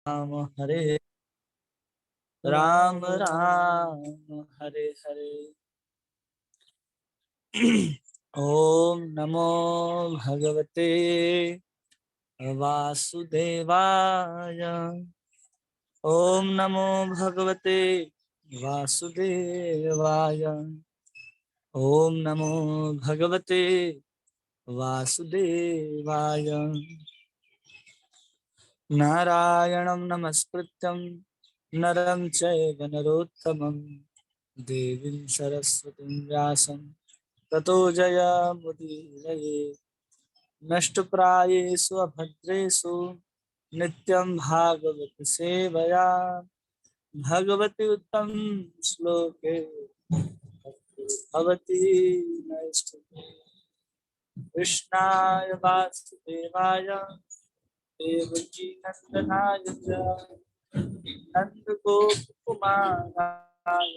राम हरे राम राम हरे हरे। ओम नमो भगवते वासुदेवाय। ओम नमो भगवते वासुदेवाय। ओम नमो भगवते वासुदेवाय। नारायणं नमस्कृत्यं नरं चैव नरोत्तमं देवीं सरस्वतीं व्यासं ततो जयमुदीरये। नष्टप्रायेषु अभद्रेषु नित्यं भागवत सेवया भगवती उत्तम श्लोके भवती नैष्ठिकी। कृष्णाय वासुदेवाय देवकी नंदनाय च नंदगोपकुमाराय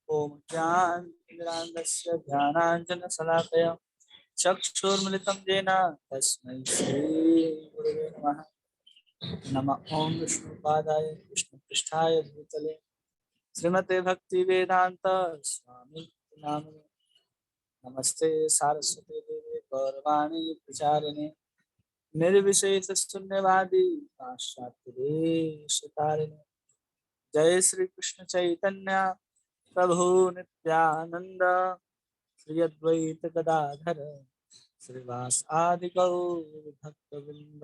ओम ज्ञानाञ्जनस्य ध्यानाञ्जनशलाकया चक्षुर्मिलितं येन तस्मै श्रीगुरवे नमः। नमः ओम विष्णुपादाय कृष्णपृष्ठाय भूतले श्रीमते भक्तिवेदांत स्वामी नामिने। नमस्ते सारस्वती देवे गौरवाणी प्रचारिणे निर्विशेष शून्यवादी पाश्चात्य देशतारिणे। जय श्री कृष्ण चैतन्य प्रभु नित्यानंद श्री अद्वैत गदाधर श्रीवास आदि गौर भक्तवृंद।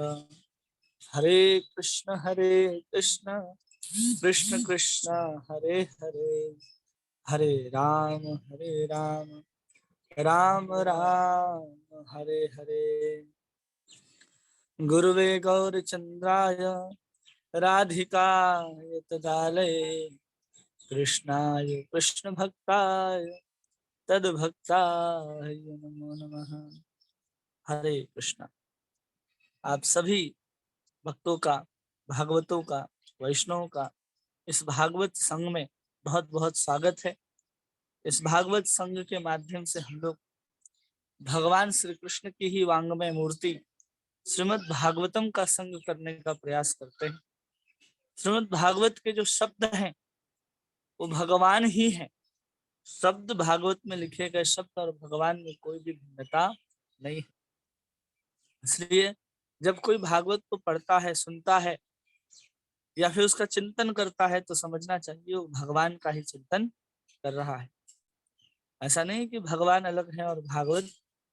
हरे कृष्ण कृष्ण कृष्ण हरे हरे हरे राम राम राम हरे हरे। गुरुवे गौरचंद्राय राधिकाय तदालये कृष्णाय कृष्ण भक्ताय तद्भक्ताय नमो नमः। हरे कृष्णा। आप सभी भक्तों का, भागवतों का, वैष्णवों का इस भागवत संघ में बहुत बहुत स्वागत है। इस भागवत संघ के माध्यम से हम लोग भगवान श्री कृष्ण की ही वांगमय मूर्ति श्रीमद् भागवतम का संग करने का प्रयास करते हैं। श्रीमद् भागवत के जो शब्द हैं वो भगवान ही हैं। शब्द भागवत में लिखे गए शब्द और भगवान में कोई भी भिन्नता नहीं है। इसलिए जब कोई भागवत को पढ़ता है, सुनता है या फिर उसका चिंतन करता है तो समझना चाहिए वो भगवान का ही चिंतन कर रहा है। ऐसा नहीं कि भगवान अलग है और भागवत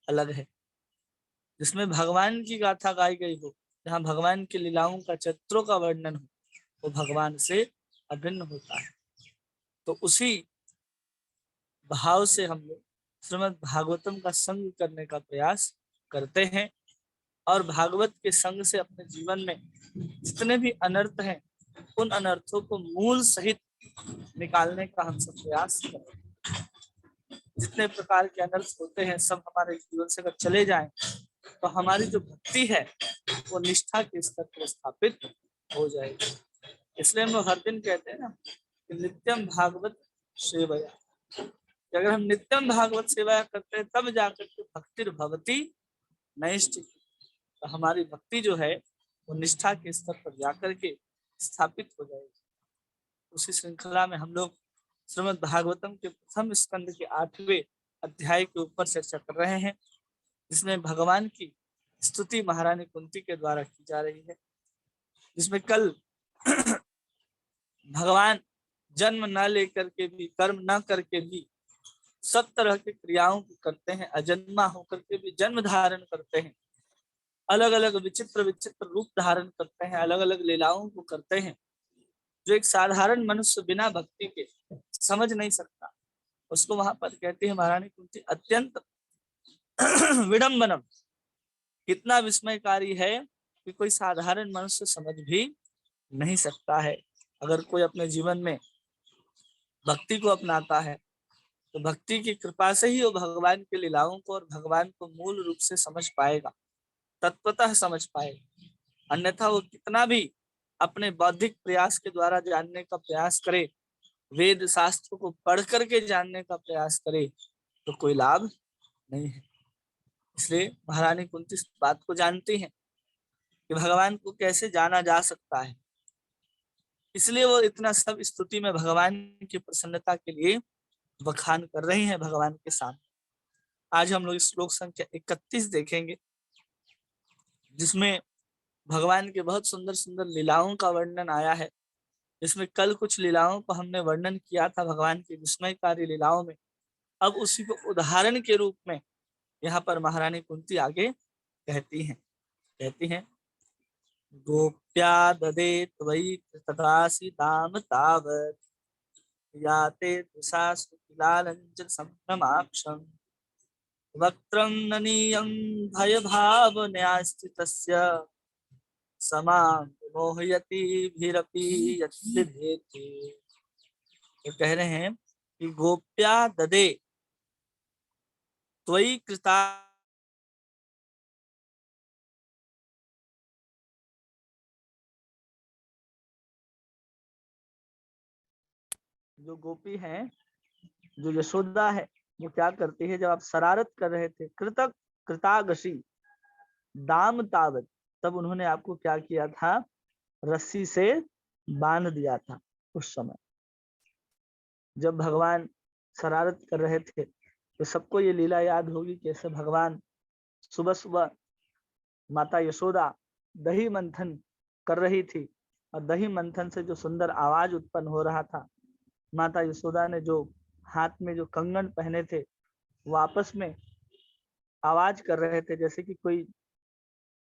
अलग है। जिसमें भगवान की गाथा गाई गई हो, जहाँ भगवान की लीलाओं का, चित्रों का वर्णन हो, वो भगवान से अभिन्न होता है। तो उसी भाव से हम लोग श्रीमद् भागवतम का संग करने का प्रयास करते हैं और भागवत के संग से अपने जीवन में जितने भी अनर्थ हैं उन अनर्थों को मूल सहित निकालने का हम सब प्रयास करें। जितने प्रकार के अनर्थ होते हैं सब हमारे जीवन से अगर चले जाएं तो हमारी जो भक्ति है वो निष्ठा के स्तर पर स्थापित हो जाएगी। इसलिए हम लोग हर दिन कहते हैं ना कि नित्यम भागवत सेवया। अगर हम नित्यम भागवत सेवा करते हैं तब जाकर के भक्ति भवती नैष्ठिकी, तो हमारी भक्ति जो है वो निष्ठा के स्तर पर जाकर के स्थापित हो जाएगी। उसी श्रृंखला में हम लोग श्रीमद् भागवतम के प्रथम स्कंद के 8वें अध्याय के ऊपर चर्चा कर रहे हैं, जिसमें भगवान की स्तुति महारानी कुंती के द्वारा की जा रही है। जिसमें कल भगवान जन्म न लेकर के भी, कर्म न करके भी सब तरह की क्रियाओं को करते हैं, अजन्मा होकर के भी जन्म धारण करते हैं, अलग अलग विचित्र विचित्र रूप धारण करते हैं, अलग अलग लीलाओं को करते हैं जो एक साधारण मनुष्य बिना भक्ति के समझ नहीं सकता। उसको वहां पर कहती है महारानी कुंती अत्यंत विडंबनम, कितना विस्मयकारी है कि कोई साधारण मनुष्य समझ भी नहीं सकता है। अगर कोई अपने जीवन में भक्ति को अपनाता है तो भक्ति की कृपा से ही वो भगवान की लीलाओं को और भगवान को मूल रूप से समझ पाएगा, तत्वतः समझ पाएगा। अन्यथा वो कितना भी अपने बौद्धिक प्रयास के द्वारा जानने का प्रयास करे, वेद शास्त्र को पढ़ करके जानने का प्रयास करे, तो कोई लाभ नहीं है। इसलिए महारानी कुंती इस बात को जानती हैं कि भगवान को कैसे जाना जा सकता है, इसलिए वो इतना सब स्तुति में भगवान की प्रसन्नता के लिए बखान कर रही हैं भगवान के सामने। आज हम लोग श्लोक संख्या 31 देखेंगे, जिसमें भगवान के बहुत सुंदर सुंदर लीलाओं का वर्णन आया है। इसमें कल कुछ लीलाओं को हमने वर्णन किया था भगवान की विस्मयकारी लीलाओं में। अब उसी को उदाहरण के रूप में यहाँ पर महारानी कुंती आगे कहती हैं गोप्या ददे त्वयि तदासि दाम तावत् याते दुषासुकिलालञ्च सम्भ्रमाक्षम् वक्त्रं ननीयं भयभावनया स्थितस्य समां मोहयतिभिरपि यद्विधेति। तो कह रहे हैं कि गोप्या ददे त्वयि कृता, जो गोपी हैं, जो यशोदा है, वो क्या करती है, जब आप शरारत कर रहे थे कृतक कृतागसी दाम तावत, तब उन्होंने आपको क्या किया था, रस्सी से बांध दिया था। उस समय जब भगवान शरारत कर रहे थे तो सबको ये लीला याद होगी, कैसे भगवान सुबह सुबह माता यशोदा दही मंथन कर रही थी, और दही मंथन से जो सुंदर आवाज उत्पन्न हो रहा था, माता यशोदा ने जो हाथ में जो कंगन पहने थे वो आपस में आवाज कर रहे थे, जैसे कि कोई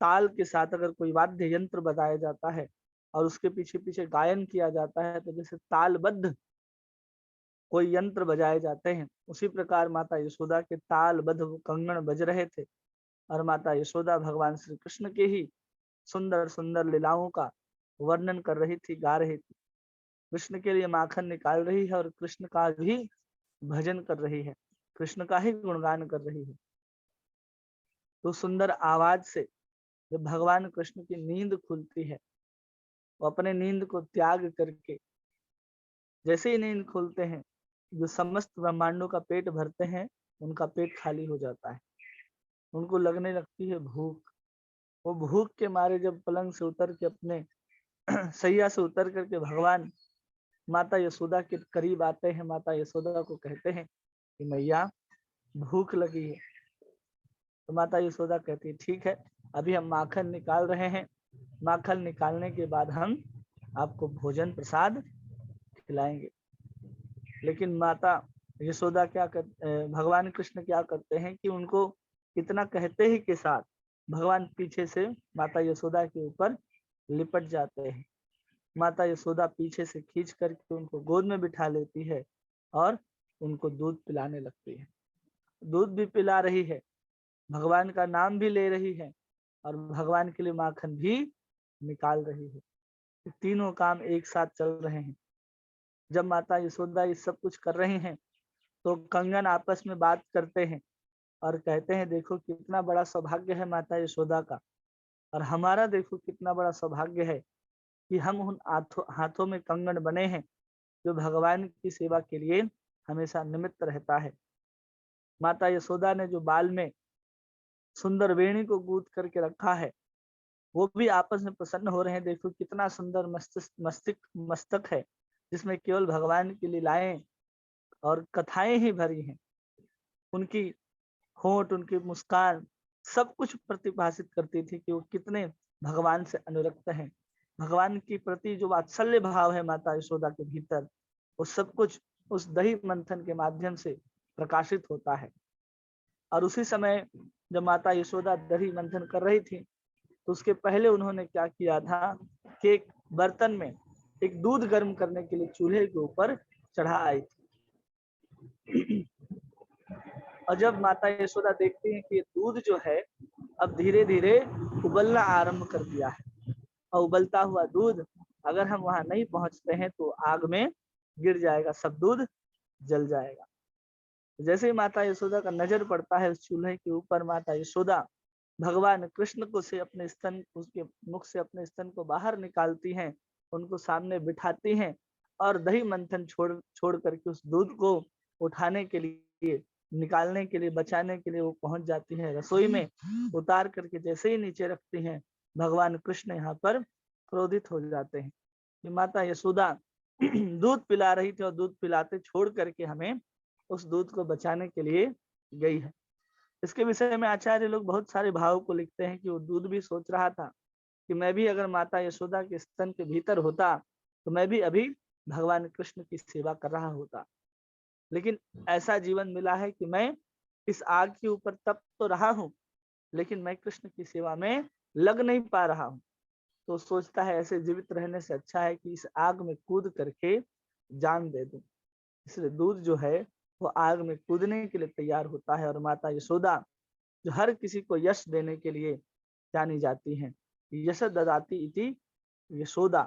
ताल के साथ अगर कोई वाद्य यंत्र बजाया जाता है और उसके पीछे पीछे गायन किया जाता है, तो जैसे तालबद्ध कोई यंत्र बजाए जाते हैं, उसी प्रकार माता यशोदा के तालबद्ध कंगन बज रहे थे। और माता यशोदा भगवान श्री कृष्ण के ही सुंदर सुंदर लीलाओं का वर्णन कर रही थी, गा रही थी, कृष्ण के लिए माखन निकाल रही है और कृष्ण का भी भजन कर रही है, कृष्ण का ही गुणगान कर रही है। तो सुंदर आवाज से जब भगवान कृष्ण की नींद खुलती है, वो अपने नींद को त्याग करके, जैसे ही नींद खुलते हैं, जो समस्त ब्रह्मांडों का पेट भरते हैं, उनका पेट खाली हो जाता है, उनको लगने लगती है भूख। वो भूख के मारे जब पलंग से उतर के अपने सैया से उतर करके भगवान माता यशोदा के करीब आते हैं, माता यशोदा को कहते हैं कि मैया भूख लगी है। तो माता यशोदा कहती है ठीक है, अभी हम माखन निकाल रहे हैं, माखन निकालने के बाद हम आपको भोजन प्रसाद खिलाएंगे। लेकिन माता यशोदा भगवान कृष्ण क्या करते हैं कि उनको इतना कहते ही के साथ भगवान पीछे से माता यशोदा के ऊपर लिपट जाते हैं। माता यशोदा पीछे से खींच करके उनको गोद में बिठा लेती है और उनको दूध पिलाने लगती है। दूध भी पिला रही है, भगवान का नाम भी ले रही है और भगवान के लिए माखन भी निकाल रही है। तीनों काम एक साथ चल रहे हैं। जब माता यशोदा ये सब कुछ कर रही हैं तो कंगन आपस में बात करते हैं और कहते हैं देखो कितना बड़ा सौभाग्य है माता यशोदा का, और हमारा देखो कितना बड़ा सौभाग्य है कि हम उन हाथों में कंगन बने हैं जो भगवान की सेवा के लिए हमेशा निमित्त रहता है। माता यशोदा ने जो बाल में सुंदर वेणी को गूंथ करके रखा है, वो भी आपस में प्रसन्न हो रहे हैं। देखो कितना सुंदर मस्तक है, जिसमें केवल भगवान की लीलाएं और कथाएं ही भरी हैं। उनकी होंठ, उनकी मुस्कान सब कुछ प्रतिभाषित करती थी कि वो कितने भगवान से अनुरक्त हैं। भगवान के प्रति जो वात्सल्य भाव है माता यशोदा के भीतर, वो सब कुछ उस दही मंथन के माध्यम से प्रकाशित होता है। और उसी समय जब माता यशोदा दही मंथन कर रही थी तो उसके पहले उन्होंने क्या किया था कि एक बर्तन में एक दूध गर्म करने के लिए चूल्हे के ऊपर चढ़ा आई थी। और जब माता यशोदा देखती हैं कि ये दूध जो है अब धीरे धीरे उबलना आरंभ कर दिया है, और उबलता हुआ दूध अगर हम वहां नहीं पहुंचते हैं तो आग में गिर जाएगा, सब दूध जल जाएगा। जैसे ही माता यशोदा का नजर पड़ता है उस चूल्हे के ऊपर, माता यशोदा भगवान कृष्ण को से अपने स्तन, उसके मुख से अपने स्तन को बाहर निकालती हैं, उनको सामने बिठाती हैं और दही मंथन छोड़ करके उस दूध को उठाने के लिए निकालने के लिए, बचाने के लिए वो पहुंच जाती है रसोई में, उतार करके जैसे ही नीचे रखती हैं, भगवान कृष्ण यहाँ पर क्रोधित हो जाते हैं कि माता यशोदा दूध पिला रही थी और दूध पिलाते छोड़ करके हमें उस दूध को बचाने के लिए गई है। इसके विषय में आचार्य लोग बहुत सारे भाव को लिखते हैं कि वो दूध भी सोच रहा था कि मैं भी अगर माता यशोदा के स्तन के भीतर होता तो मैं भी अभी भगवान कृष्ण की सेवा कर रहा होता, लेकिन ऐसा जीवन मिला है कि मैं इस आग के ऊपर तप तो रहा हूँ, लेकिन मैं कृष्ण की सेवा में लग नहीं पा रहा हूँ। तो सोचता है ऐसे जीवित रहने से अच्छा है कि इस आग में कूद करके जान दे दूं। इसलिए दूध जो है वो आग में कूदने के लिए तैयार होता है। और माता यशोदा जो हर किसी को यश देने के लिए जानी जाती हैं, यश ददाती इति यशोदा,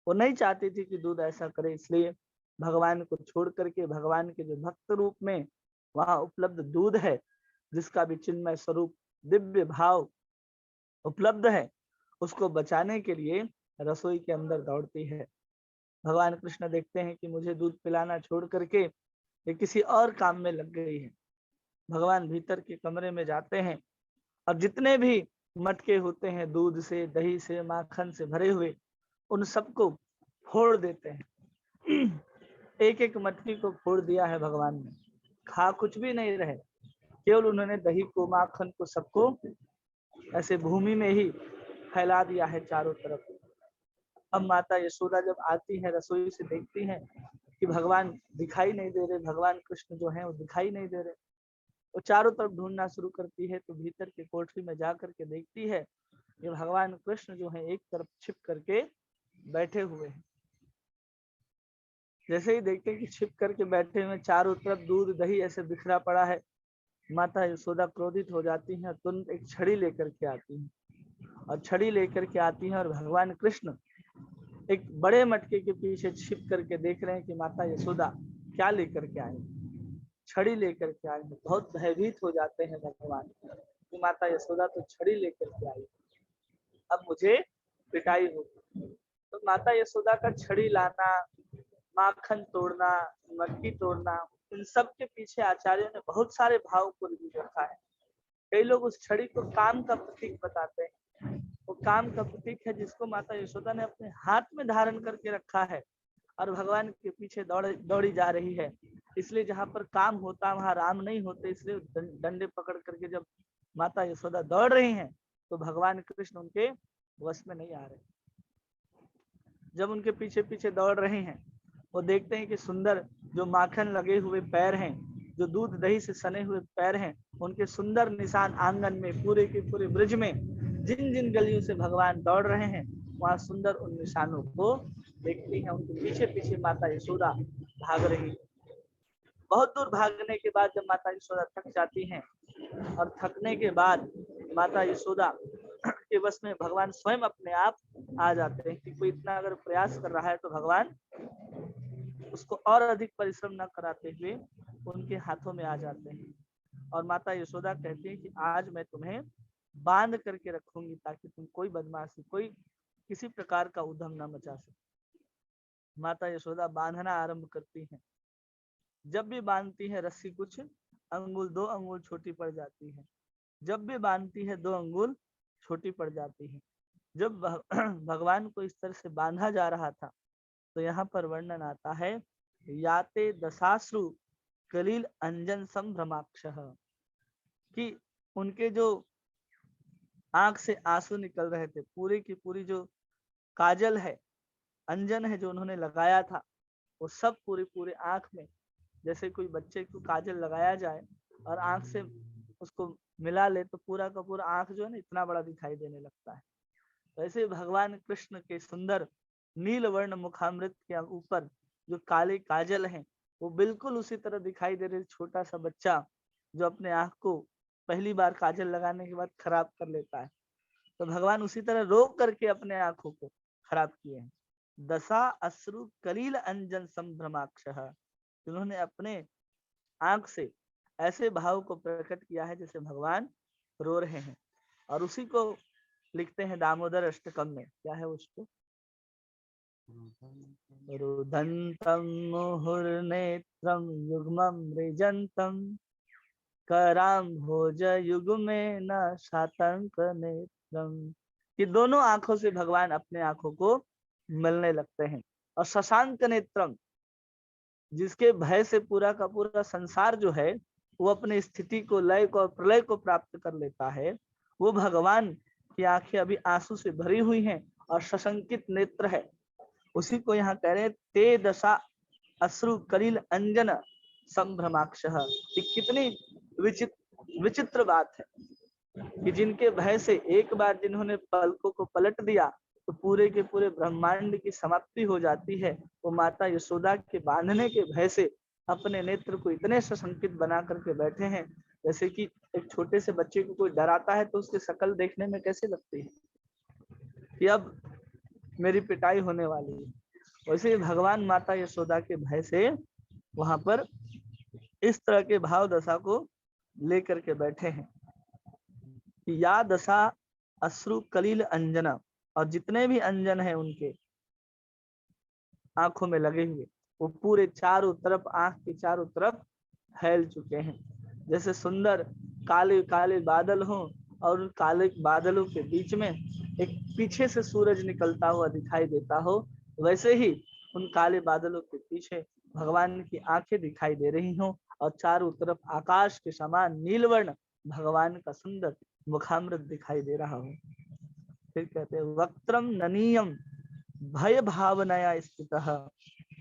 वो नहीं चाहती थी कि दूध ऐसा करे, इसलिए भगवान को छोड़ करके भगवान के जो भक्त रूप में वहां उपलब्ध दूध है, जिसका भी चिन्मय स्वरूप दिव्य भाव उपलब्ध है, उसको बचाने के लिए रसोई के अंदर दौड़ती है। भगवान कृष्ण देखते हैं कि मुझे दूध पिलाना छोड़ करके ये किसी और काम में लग गई है। भगवान भीतर के कमरे में जाते हैं और जितने भी मटके होते हैं दूध से, दही से, माखन से भरे हुए, उन सबको फोड़ देते हैं। एक एक मटकी को फोड़ दिया है भगवान ने, खा कुछ भी नहीं रहे, केवल उन्होंने दही को, माखन को, सबको ऐसे भूमि में ही फैला दिया है चारों तरफ। अब माता यशोदा जब आती है रसोई से, देखती हैं कि भगवान दिखाई नहीं दे रहे, भगवान कृष्ण जो है वो दिखाई नहीं दे रहे। वो चारों तरफ ढूंढना शुरू करती है, तो भीतर के कोठरी में जा करके देखती है कि भगवान कृष्ण जो है एक तरफ छिप करके बैठे हुए हैं। जैसे ही देखते हैं कि छिप करके बैठे हुए, चारों तरफ दूध दही ऐसे बिखरा पड़ा है, माता यशोदा क्रोधित हो जाती हैं, तुरंत एक छड़ी लेकर के आती हैं और छड़ी लेकर के आती हैं और भगवान कृष्ण एक बड़े मटके के पीछे छिप करके देख रहे हैं कि माता यशोदा क्या लेकर के आए, छड़ी लेकर के आए हैं। बहुत भयभीत हो जाते हैं भगवान कि माता यशोदा तो छड़ी लेकर के आई, अब मुझे पिटाई होगी। तो माता यशोदा का छड़ी लाना, माखन तोड़ना, मटकी तोड़ना, इन सब के पीछे आचार्यों ने बहुत सारे भाव को रखा है। कई लोग उस छड़ी को काम का प्रतीक बताते हैं। वो काम का प्रतीक है जिसको माता यशोदा ने अपने हाथ में धारण करके रखा है और भगवान के पीछे दौड़ी जा रही है। इसलिए जहाँ पर काम होता वहां राम नहीं होते, इसलिए डंडे पकड़ करके जब माता यशोदा दौड़ रही हैं तो भगवान कृष्ण उनके वश में नहीं आ रहे। जब उनके पीछे पीछे दौड़ रहे हैं, वो देखते हैं कि सुंदर जो माखन लगे हुए पैर हैं, जो दूध दही से सने हुए पैर हैं, उनके सुंदर निशान आंगन में, पूरे के पूरे ब्रिज में जिन जिन गलियों से भगवान दौड़ रहे हैं, वहां सुंदर उन निशानों को देखती हैं। उनके पीछे पीछे माता यशोदा भाग रही है। बहुत दूर भागने के बाद जब माता यशोदा थक जाती हैं और थकने के बाद माता यशोदा के बस में भगवान स्वयं अपने आप आ जाते हैं कि कोई इतना अगर प्रयास कर रहा है तो भगवान उसको और अधिक परिश्रम न कराते हुए उनके हाथों में आ जाते हैं। और माता यशोदा कहती है कि आज मैं तुम्हें बांध करके रखूंगी ताकि तुम कोई बदमाशी, कोई किसी प्रकार का उद्यम न मचा सके। माता यशोदा बांधना आरंभ करती हैं। जब भी बांधती है रस्सी कुछ अंगुल, 2 अंगुल छोटी पड़ जाती है। जब भी बांधती है 2 अंगुल छोटी पड़ जाती है। जब भगवान को इस तरह से बांधा जा रहा था तो यहाँ पर वर्णन आता है, याते दशाश्रु कलील अंजन संभ्रमाक्ष, कि उनके जो आंख से आंसू निकल रहे थे, पूरी की पूरी जो काजल है, अंजन है जो उन्होंने लगाया था, वो सब पूरी पूरी आंख में, जैसे कोई बच्चे को काजल लगाया जाए और आंख से उसको मिला ले तो पूरा का पूरा आंख जो है ना इतना बड़ा दिखाई देने लगता है। वैसे भगवान कृष्ण के सुंदर नील वर्ण मुखामृत के ऊपर जो काले काजल हैं, वो बिल्कुल उसी तरह दिखाई दे रहे। छोटा सा बच्चा जो अपने आंख को पहली बार काजल लगाने के बाद खराब कर लेता है, तो भगवान उसी तरह रोक करके अपने आंखों को खराब किए हैं। दशा अश्रु कलील अंजन संभ्रमाक्ष, उन्होंने अपने आंख से ऐसे भाव को प्रकट किया है जैसे भगवान रो रहे हैं। और उसी को लिखते हैं दामोदर अष्टकम में। क्या है उसको? रुदंतम मुहुर्नेत्रम युग्मम मृजंतम कराम भोज युग में न शातंक नेत्रम। ये दोनों आंखों से भगवान अपने आंखों को मिलने लगते हैं। और शशांक नेत्रम, जिसके भय से पूरा का पूरा संसार जो है वो अपनी स्थिति को, लय को और प्रलय को प्राप्त कर लेता है, वो भगवान की आंखें अभी आंसू से भरी हुई हैं और सशंकित नेत्र है। उसी को यहाँ कह रहे हैं, ते दशा अश्रु कलिल अंजन संभ्रमाक्ष। कितनी विचित्र बात है कि जिनके भय से एक बार जिन्होंने पलकों को पलट दिया तो पूरे के पूरे ब्रह्मांड की समाप्ति हो जाती है। वो माता यशोदा के बांधने के भय से अपने नेत्र को इतने सशंकित बना करके बैठे हैं, जैसे कि एक छोटे से बच्चे को कोई डराता है तो उसकी शक्ल देखने में कैसे लगती है कि अब मेरी पिटाई होने वाली है। वैसे ही भगवान माता यशोदा के भय से वहां पर इस तरह के भाव दशा को लेकर के बैठे हैं। या दशा अश्रु कलिल अंजना, और जितने भी अंजन है उनके आंखों में लगे हुए वो पूरे चारों तरफ, आंख के चारों तरफ फैल चुके हैं। जैसे सुंदर काले काले बादल हो और उन काले बादलों के बीच में एक पीछे से सूरज निकलता हुआ दिखाई देता हो, वैसे ही उन काले बादलों के पीछे भगवान की आंखें दिखाई दे रही हो और चारों तरफ आकाश के समान नीलवर्ण भगवान का सुंदर मुखामृत दिखाई दे रहा हो। फिर कहते हैं वक्त्रम ननीयम भय भावनाया स्थितः।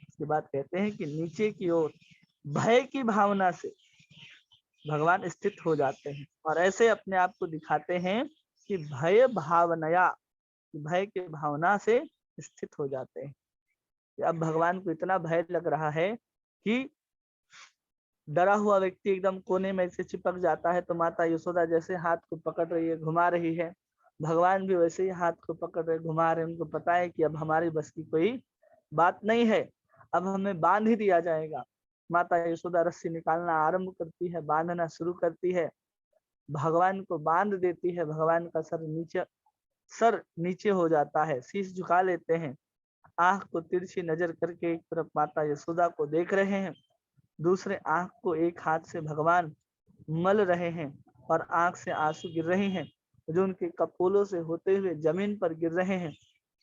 इसके बाद कहते हैं कि नीचे की ओर भय की भावना से भगवान स्थित हो जाते हैं और ऐसे अपने आप को दिखाते हैं कि भय भावनाया, भय के भावना से स्थित हो जाते हैं। अब भगवान को इतना भय लग रहा है कि डरा हुआ व्यक्ति एकदम कोने में से चिपक जाता है, तो माता यशोदा जैसे हाथ को पकड़ रही है, घुमा रही है, भगवान भी वैसे ही हाथ को पकड़ रहे, घुमा रहे। उनको पता है कि अब हमारी बस की कोई बात नहीं है, अब हमें बांध ही दिया जाएगा। माता यशोदा रस्सी निकालना आरंभ करती है, बांधना शुरू करती है, भगवान को बांध देती है। भगवान का सर नीचे हो जाता है, शीश झुका लेते हैं, आंख को तिरछी नजर करके एक तरफ माता यशोदा को देख रहे हैं, दूसरे आंख को एक हाथ से भगवान मल रहे हैं और आंख से आंसू गिर रहे हैं जो उनके कपोलों से होते हुए जमीन पर गिर रहे हैं।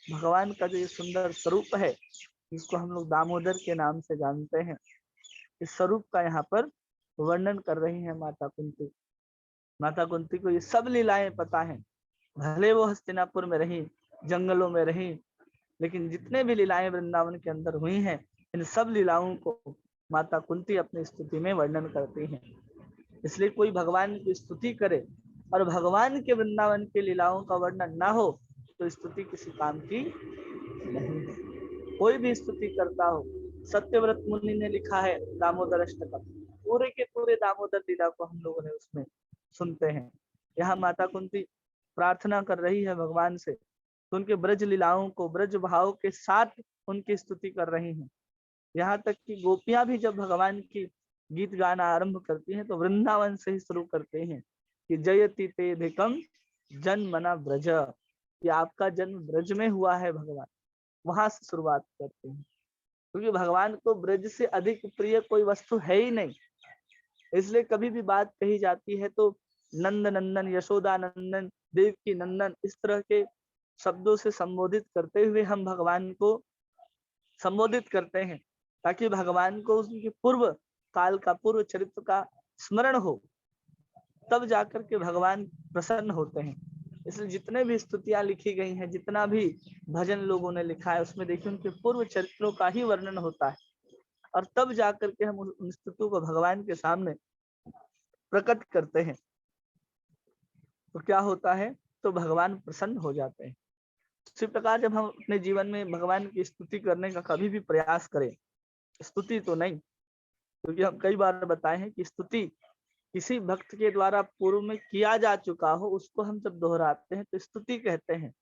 भगवान का जो ये सुंदर स्वरूप है, जिसको हम लोग दामोदर के नाम से जानते हैं, इस स्वरूप का यहाँ पर वर्णन कर रही है माता कुंती। माता कुंती को ये सब लीलाएं पता है, भले वो हस्तिनापुर में रही, जंगलों में रही, लेकिन जितने भी लीलाएं वृंदावन के अंदर हुई हैं, इन सब लीलाओं को माता कुंती अपनी स्तुति में वर्णन करती हैं। इसलिए कोई भगवान की स्तुति करे और भगवान के वृंदावन के लीलाओं का वर्णन ना हो तो स्तुति किसी काम की नहीं है। कोई भी स्तुति करता हो, सत्यव्रत मुनि ने लिखा है दामोदर अष्टकम, पूरे के पूरे दामोदर लीला को हम लोगों ने उसमें सुनते हैं। यहाँ माता कुंती प्रार्थना कर रही है भगवान से, तो उनके ब्रज लीलाओं को ब्रज भाव के साथ उनकी स्तुति कर रही हैं। यहाँ तक कि गोपियां भी जब भगवान की गीत गाना आरंभ करती हैं तो वृंदावन से ही शुरू करते हैं कि जयति ते भिकम जन्मना ब्रज, कि आपका जन्म ब्रज में हुआ है भगवान, वहां से शुरुआत करते हैं। क्योंकि भगवान को ब्रज से अधिक प्रिय कोई वस्तु है ही नहीं, इसलिए कभी भी बात कही जाती है तो नंद नंदन, यशोदा नंदन, देवकी नंदन, इस तरह के शब्दों से संबोधित करते हुए हम भगवान को संबोधित करते हैं, ताकि भगवान को उसके पूर्व काल का, पूर्व चरित्र का स्मरण हो, तब जाकर के भगवान प्रसन्न होते हैं। इसलिए जितने भी स्तुतियां लिखी गई हैं, जितना भी भजन लोगों ने लिखा है, उसमें देखिए उनके पूर्व चरित्रों का ही वर्णन होता है और तब जाकर के हम उन स्तुतियों को भगवान के सामने प्रकट करते हैं। तो क्या होता है, तो भगवान प्रसन्न हो जाते हैं। इसी प्रकार जब हम अपने जीवन में भगवान की स्तुति करने का कभी भी प्रयास करें, स्तुति तो नहीं, क्योंकि हम कई बार बताए हैं कि स्तुति किसी भक्त के द्वारा पूर्व में किया जा चुका हो, उसको हम जब दोहराते हैं तो स्तुति कहते हैं,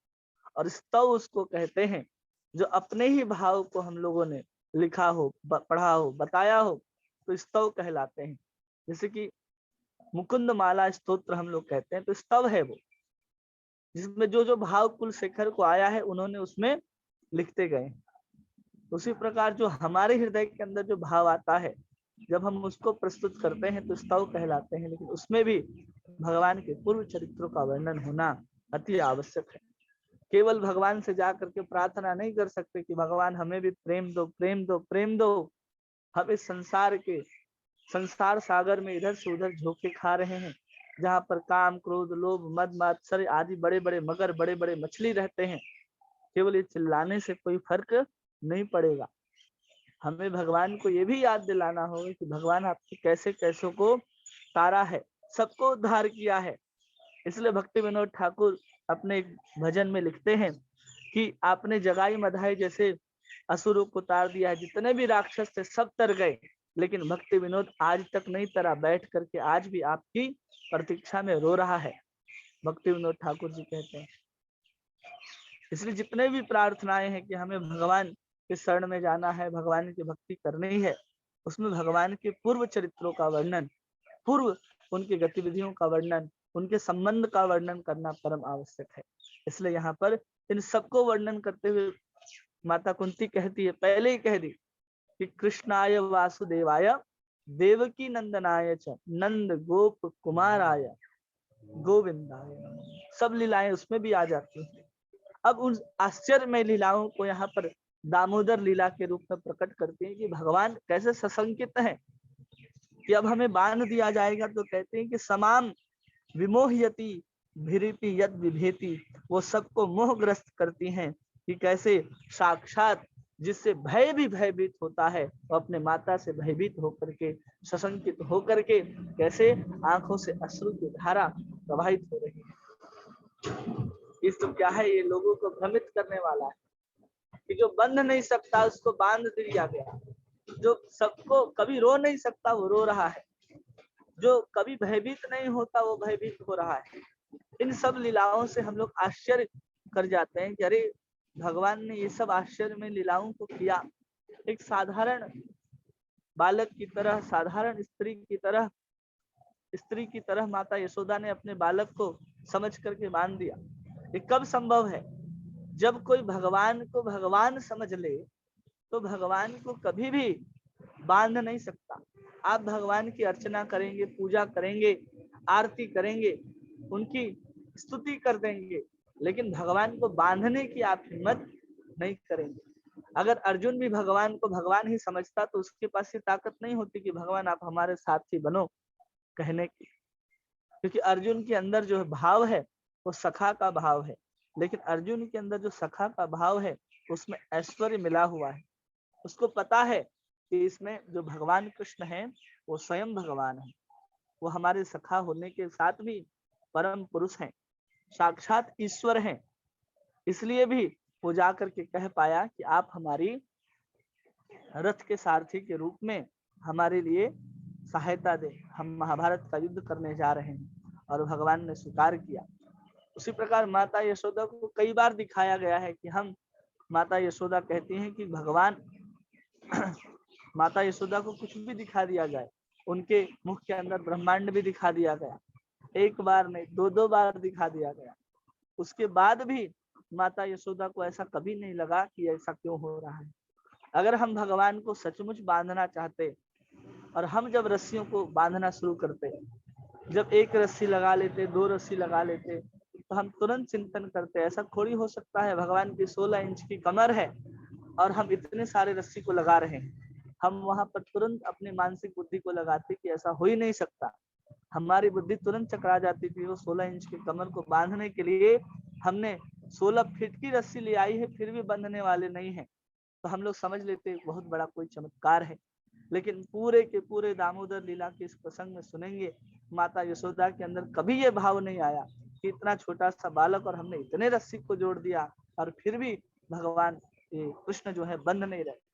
और स्तव उसको कहते हैं जो अपने ही भाव को हम लोगों ने लिखा हो, पढ़ा हो, बताया हो, तो स्तव कहलाते हैं। जैसे कि मुकुंद माला स्तोत्र हम लोग कहते हैं, तो स्तव है वो, जिसमें जो जो भाव कुल शेखर को आया है उन्होंने उसमें लिखते गए। उसी प्रकार जो हमारे हृदय के अंदर जो भाव आता है जब हम उसको प्रस्तुत करते हैं तो स्तव कहलाते हैं, लेकिन उसमें भी भगवान के पूर्व चरित्रों का वर्णन होना अति आवश्यक है। केवल भगवान से जा करके प्रार्थना नहीं कर सकते कि भगवान हमें भी प्रेम दो, प्रेम दो, प्रेम दो। हम इस संसार सागर में इधर से उधर झोंके खा रहे हैं, जहाँ पर काम, क्रोध, लोभ, मद, मात्सर्य आदि बड़े बड़े मगर, बड़े बड़े मछली रहते हैं। केवल ये चिल्लाने से कोई फर्क नहीं पड़ेगा। हमें भगवान को ये भी याद दिलाना होगा कि भगवान आपके कैसे कैसों को तारा है, सबको उद्धार किया है। इसलिए भक्ति विनोद ठाकुर अपने एक भजन में लिखते हैं कि आपने जगाई मधाई जैसे असुरों को तार दिया है, जितने भी राक्षस थे सब तर गए, लेकिन भक्ति विनोद आज तक नहीं तरा, बैठ करके आज भी आपकी प्रतीक्षा में रो रहा है। भक्ति विनोद ठाकुर जी कहते हैं। इसलिए जितने भी प्रार्थनाएं हैं कि हमें भगवान के शरण में जाना है, भगवान की भक्ति करनी है, उसमें भगवान के पूर्व चरित्रों का वर्णन, पूर्व उनकी गतिविधियों का वर्णन, उनके संबंध का वर्णन करना परम आवश्यक है। इसलिए यहाँ पर इन सबको वर्णन करते हुए माता कुंती कहती है, पहले ही कह दी कि कृष्णाय वासुदेवाय देवकी नंदनाय च नंद गोप कुमाराय गोविंदाय। सब लीलाएं उसमें भी आ जाती हैं। अब उन आश्चर्यमय लीलाओं को यहाँ पर दामोदर लीला के रूप में प्रकट करते हैं कि भगवान कैसे सशंकित हैं कि अब हमें बांध दिया जाएगा। तो कहते हैं कि समाम विमोहयति भिरिपि यद विभेति, वो सबको मोहग्रस्त करती हैं कि कैसे साक्षात जिससे भय भी भयभीत होता है, वो अपने माता से भयभीत होकर के, सशंकित होकर के कैसे आंखों से अश्रु की धारा प्रवाहित हो रही है। इस तो क्या है, ये लोगों को भ्रमित करने वाला है कि जो बंध नहीं सकता उसको बांध दिया गया, जो सबको कभी रो नहीं सकता वो रो रहा है, जो कभी भयभीत नहीं होता वो भयभीत हो रहा है। इन सब लीलाओं से हम लोग आश्चर्य कर जाते हैं कि अरे भगवान ने ये सब आश्चर्य में लीलाओं को किया। एक साधारण बालक की तरह, साधारण स्त्री की तरह माता यशोदा ने अपने बालक को समझ करके बांध दिया। ये कब संभव है? जब कोई भगवान को भगवान समझ ले तो भगवान को कभी भी बांध नहीं सकता। आप भगवान की अर्चना करेंगे, पूजा करेंगे, आरती करेंगे, उनकी स्तुति कर देंगे, लेकिन भगवान को बांधने की आप हिम्मत नहीं करेंगे। अगर अर्जुन भी भगवान को भगवान ही समझता तो उसके पास ये ताकत नहीं होती कि भगवान आप हमारे साथी बनो कहने की, क्योंकि अर्जुन के अंदर जो भाव है वो सखा का भाव है। लेकिन अर्जुन के अंदर जो सखा का भाव है उसमें ऐश्वर्य मिला हुआ है। उसको पता है कि इसमें जो भगवान कृष्ण है वो स्वयं भगवान है, वो हमारे सखा होने के साथ भी परम पुरुष हैं, साक्षात ईश्वर हैं। इसलिए भी वो जा करके कह पाया कि आप हमारी रथ के सारथी के रूप में हमारे लिए सहायता दे, हम महाभारत का युद्ध करने जा रहे हैं। और भगवान ने स्वीकार किया। उसी प्रकार माता यशोदा को कई बार दिखाया गया है कि हम, माता यशोदा कहती हैं कि भगवान माता यशोदा को कुछ भी दिखा दिया जाए, उनके मुख के अंदर ब्रह्मांड भी दिखा दिया गया, एक बार नहीं दो बार दिखा दिया गया, उसके बाद भी माता यशोदा को ऐसा कभी नहीं लगा कि ऐसा क्यों हो रहा है। अगर हम भगवान को सचमुच बांधना चाहते और हम जब रस्सियों को बांधना शुरू करते, जब एक रस्सी लगा लेते, दो रस्सी लगा लेते, तो हम तुरंत चिंतन करते ऐसा थोड़ी हो सकता है, भगवान की 16 इंच की कमर है और हम इतने सारे रस्सी को लगा रहे हैं। हम वहां पर तुरंत अपनी मानसिक बुद्धि को लगाते कि ऐसा हो ही नहीं सकता। हमारी बुद्धि तुरंत चकरा जाती थी। वो 16 इंच की कमर को बांधने के लिए हमने 16 फीट की रस्सी ले आई है, फिर भी बंधने वाले नहीं है, तो हम लोग समझ लेते बहुत बड़ा कोई चमत्कार है। लेकिन पूरे के पूरे दामोदर लीला के इस प्रसंग में सुनेंगे, माता यशोदा के अंदर कभी ये भाव नहीं आया कि इतना छोटा सा बालक और हमने इतने रस्सी को जोड़ दिया और फिर भी भगवान ये कृष्ण जो है बंध नहीं रहे।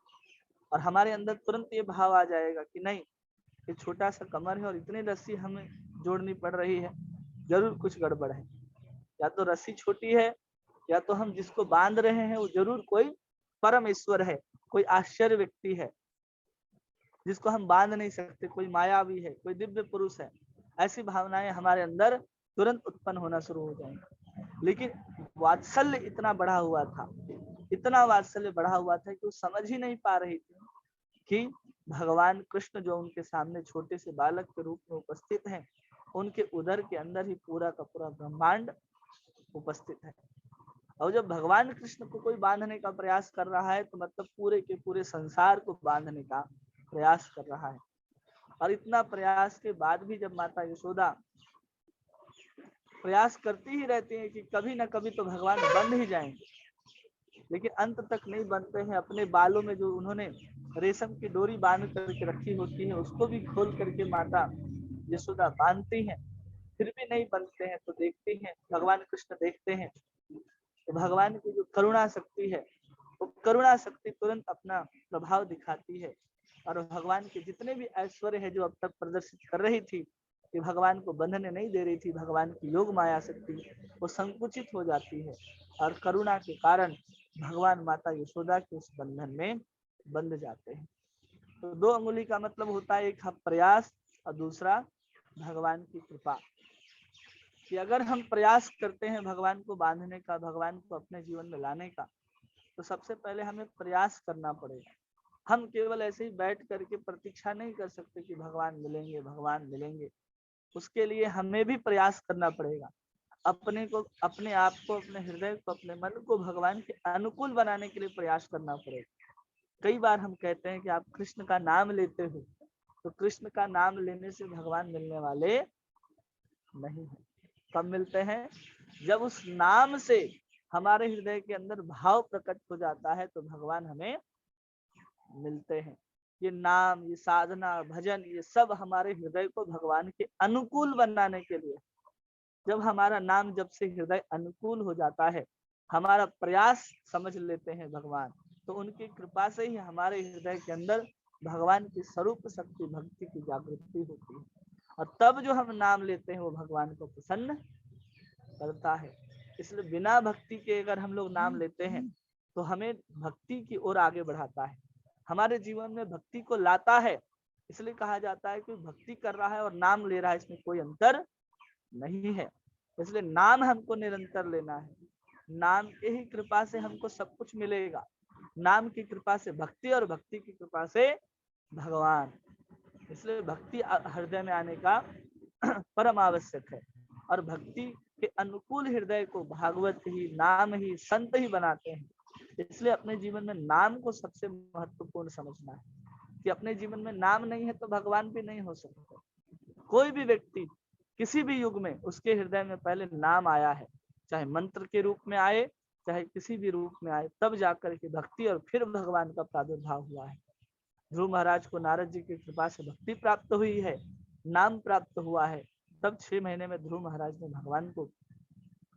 और हमारे अंदर तुरंत ये भाव आ जाएगा कि नहीं, ये छोटा सा कमर है और इतनी रस्सी हमें जोड़नी पड़ रही है, जरूर कुछ गड़बड़ है। या तो रस्सी छोटी है, या तो हम जिसको बांध रहे हैं वो जरूर कोई परम ईश्वर है, कोई आश्चर्य व्यक्ति है जिसको हम बांध नहीं सकते, कोई मायावी है, कोई दिव्य पुरुष है। ऐसी भावनाएं हमारे अंदर तुरंत उत्पन्न होना शुरू हो जाएंगी। लेकिन वात्सल्य इतना बढ़ा हुआ था, इतना वात्सल्य बढ़ा हुआ था कि वो समझ ही नहीं पा रही थी कि भगवान कृष्ण जो उनके सामने छोटे से बालक के रूप में उपस्थित हैं, उनके उदर के अंदर ही पूरा का पूरा ब्रह्मांड उपस्थित है। और जब भगवान कृष्ण को कोई बांधने का प्रयास कर रहा है तो मतलब पूरे के पूरे संसार को बांधने का प्रयास कर रहा है। और इतना प्रयास के बाद भी जब माता यशोदा प्रयास करती ही रहती है कि कभी ना कभी तो भगवान बंध ही जाएंगे, लेकिन अंत तक नहीं बनते हैं। अपने बालों में जो उन्होंने रेशम की डोरी बांध करके रखी होती है उसको भी खोल करके माता यशोदा बांधती हैं, फिर भी नहीं बनते हैं। तो देखती हैं, भगवान कृष्ण देखते हैं तो भगवान की जो करुणा शक्ति है वो करुणा शक्ति तुरंत अपना प्रभाव दिखाती है। और भगवान के जितने भी ऐश्वर्य है जो अब तक प्रदर्शित कर रही थी कि भगवान को बंधने नहीं दे रही थी, भगवान की योग माया शक्ति वो संकुचित हो जाती है और करुणा के कारण भगवान माता यशोदा के उस बंधन में बंध जाते हैं। तो 2 अंगुली का मतलब होता है, एक प्रयास और दूसरा भगवान की कृपा। कि अगर हम प्रयास करते हैं भगवान को बांधने का, भगवान को अपने जीवन में लाने का, तो सबसे पहले हमें प्रयास करना पड़ेगा। हम केवल ऐसे ही बैठ करके प्रतीक्षा नहीं कर सकते कि भगवान मिलेंगे, भगवान मिलेंगे। उसके लिए हमें भी प्रयास करना पड़ेगा। अपने को, अपने आप को, अपने हृदय को, अपने मन को भगवान के अनुकूल बनाने के लिए प्रयास करना पड़ेगा। कई बार हम कहते हैं कि आप कृष्ण का नाम लेते हो, तो कृष्ण का नाम लेने से भगवान मिलने वाले नहीं है। कब मिलते हैं? जब उस नाम से हमारे हृदय के अंदर भाव प्रकट हो जाता है तो भगवान हमें मिलते हैं। ये नाम, ये साधना, भजन, ये सब हमारे हृदय को भगवान के अनुकूल बनाने के लिए। जब हमारा नाम जब से हृदय अनुकूल हो जाता है, हमारा प्रयास समझ लेते हैं भगवान, तो उनकी कृपा से ही हमारे हृदय के अंदर भगवान की स्वरूप शक्ति, भक्ति की जागृति होती है। और तब जो हम नाम लेते हैं वो भगवान को प्रसन्न करता है। इसलिए बिना भक्ति के अगर हम लोग नाम लेते हैं तो हमें भक्ति की ओर आगे बढ़ाता है, हमारे जीवन में भक्ति को लाता है। इसलिए कहा जाता है कि भक्ति कर रहा है और नाम ले रहा है, इसमें कोई अंतर नहीं है। इसलिए नाम हमको निरंतर लेना है। नाम के ही कृपा से हमको सब कुछ मिलेगा। नाम की कृपा से भक्ति और भक्ति की कृपा से भगवान। इसलिए भक्ति हृदय में आने का परम आवश्यक है। और भक्ति के अनुकूल हृदय को भागवत ही, नाम ही, संत ही बनाते हैं। इसलिए अपने जीवन में नाम को सबसे महत्वपूर्ण समझना है कि अपने जीवन में नाम नहीं है तो भगवान भी नहीं हो सकते। कोई भी व्यक्ति किसी भी युग में उसके हृदय में पहले नाम आया है, चाहे मंत्र के रूप में आए, चाहे किसी भी रूप में आए, तब जाकर के भक्ति और फिर भगवान का प्रादुर्भाव हुआ है। ध्रुव महाराज को नारद जी की कृपा से भक्ति प्राप्त हुई है, नाम प्राप्त हुआ है, तब 6 महीने में ध्रुव महाराज ने भगवान को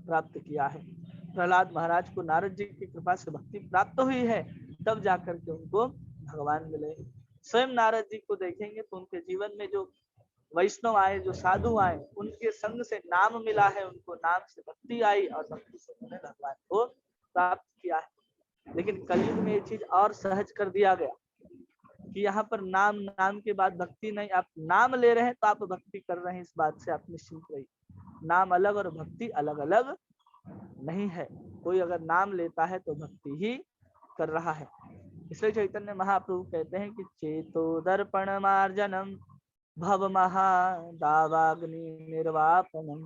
प्राप्त किया है। प्रहलाद महाराज को नारद जी की कृपा से भक्ति प्राप्त हुई है, तब जाकर के उनको भगवान मिले। स्वयं नारद जी को देखेंगे तो उनके जीवन में जो वैष्णव आए, जो साधु आए, उनके संग से नाम मिला है, उनको नाम से भक्ति आई और भक्ति से उन्होंने भगवान को प्राप्त किया है। लेकिन कलयुग में ये चीज और सहज कर दिया गया कि यहाँ पर नाम, नाम के बाद भक्ति नहीं। आप नाम ले रहे हैं तो आप भक्ति कर रहे हैं, इस बात से आप निश्चिंत रहिए। नाम अलग और भक्ति अलग अलग नहीं है। कोई अगर नाम लेता है तो भक्ति ही कर रहा है। इसलिए चैतन्य महाप्रभु कहते हैं कि चेतो दर्पण मार्जनम भव महादावाग्नि निर्वापनम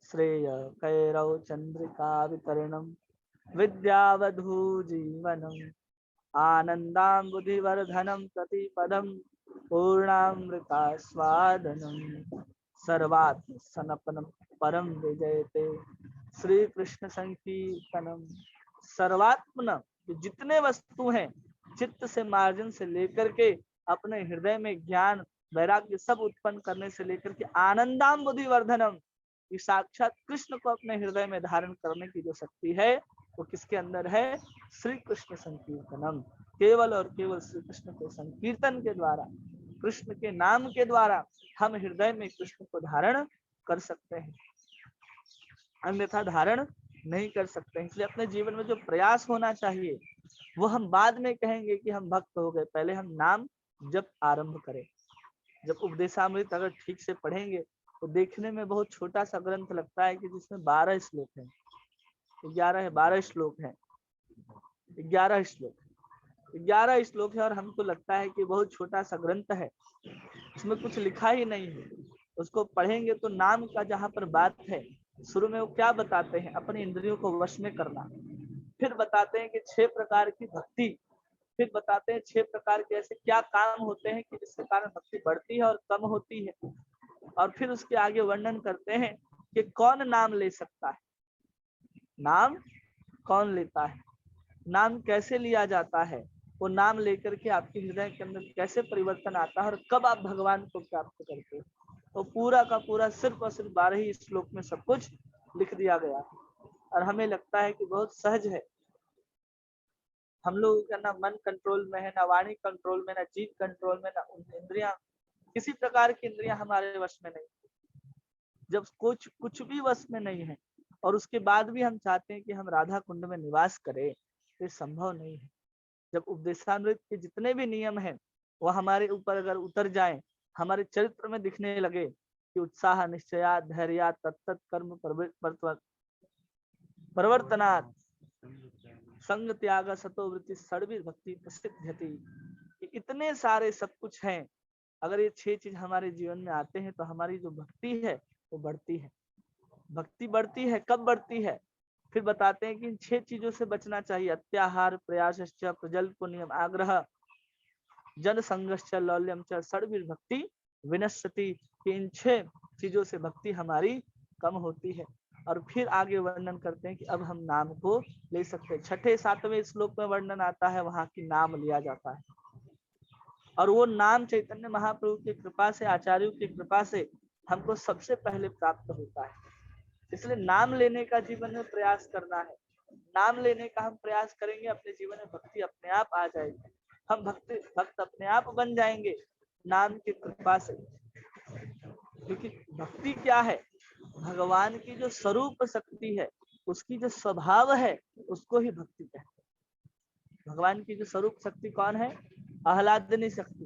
श्रेय कैरव चंद्रिका वितरणम विद्यावधू जीवनम आनंदाम्बुधिवर्धनम प्रतिपदम पूर्णामृता स्वादनम सर्वात्म सनपनम परम विजयते श्री कृष्ण संकीर्तनम। सर्वात्मन जितने वस्तु हैं, चित्त से मार्जन से लेकर के अपने हृदय में ज्ञान वैराग्य सब उत्पन्न करने से लेकर के आनंदाम्बुधि वर्धनम, कि साक्षात कृष्ण को अपने हृदय में धारण करने की जो शक्ति है वो किसके अंदर है? श्री कृष्ण संकीर्तनम। केवल और केवल श्री कृष्ण के संकीर्तन के द्वारा, कृष्ण के नाम के द्वारा हम हृदय में कृष्ण को धारण कर सकते हैं, अन्यथा धारण नहीं कर सकते। इसलिए अपने जीवन में जो प्रयास होना चाहिए वो हम बाद में कहेंगे कि हम भक्त हो गए, पहले हम नाम जब आरंभ करें। जब उपदेशामृत अगर ठीक से पढ़ेंगे तो देखने में बहुत छोटा सा ग्रंथ लगता है कि जिसमें 12 श्लोक हैं, 11 12 श्लोक हैं, 11 श्लोक। 11 श्लोक है और हमको लगता है कि बहुत छोटा सा ग्रंथ है, इसमें कुछ लिखा ही नहीं है। उसको पढ़ेंगे तो नाम का जहाँ पर बात है, शुरू में वो क्या बताते हैं, अपनी इंद्रियों को वश में करना। फिर बताते हैं कि 6 प्रकार की भक्ति, फिर बताते हैं 6 प्रकार के ऐसे क्या काम होते हैं कि जिसके कारण भक्ति बढ़ती है और कम होती है। और फिर उसके आगे वर्णन करते हैं कि कौन नाम ले सकता है, नाम कौन लेता है, नाम कैसे लिया जाता है, वो नाम लेकर के आपके हृदय के अंदर कैसे परिवर्तन आता है और कब आप भगवान को प्राप्त करते हो। तो पूरा का पूरा सिर्फ और सिर्फ 12 ही श्लोक में सब कुछ लिख दिया गया है। और हमें लगता है कि बहुत सहज है, हम लोगों का ना मन कंट्रोल में है, ना वाणी कंट्रोल में, ना जीभ कंट्रोल में, ना इंद्रियां, किसी प्रकार की इंद्रियां हमारे वश में नहीं। जब कुछ भी वश में नहीं है और उसके बाद भी हम चाहते हैं कि हम राधा कुंड में निवास करें, तो संभव नहीं है। जब उपदेशामृत के जितने भी नियम हैं वो हमारे ऊपर अगर उतर जाएं, हमारे चरित्र में दिखने लगे कि उत्साह निश्चया धैर्य तत्त कर्म प्रवर्तनात् संग त्याग सतो वृत्ति सर्वी भक्ति प्रसिद्धति, इतने सारे सब कुछ हैं, अगर ये 6 चीज हमारे जीवन में आते हैं तो हमारी जो भक्ति है वो बढ़ती है। भक्ति बढ़ती है, कब बढ़ती है, फिर बताते हैं कि इन 6 चीजों से बचना चाहिए। अत्याहार प्रयासश्च प्रजल्प नियम आग्रह जन संघर्ष लौल्यम च षड्वीर भक्ति विनश्यति, इन 6 चीजों से भक्ति हमारी कम होती है। और फिर आगे वर्णन करते हैं कि अब हम नाम को ले सकते हैं। 6ठे 7वें श्लोक में वर्णन आता है, वहां की नाम लिया जाता है और वो नाम चैतन्य महाप्रभु की कृपा से, आचार्यों की कृपा से हमको सबसे पहले प्राप्त होता है। इसलिए नाम लेने का जीवन में प्रयास करना है। नाम लेने का हम प्रयास करेंगे, अपने जीवन में भक्ति अपने आप आ जाएगी, हम भक्त अपने आप बन जाएंगे नाम की कृपा से। क्योंकि भक्ति क्या है, भगवान की जो स्वरूप शक्ति है, उसकी जो स्वभाव है, उसको ही भक्ति कहते हैं। भगवान की जो स्वरूप शक्ति कौन है, आह्लादनी शक्ति,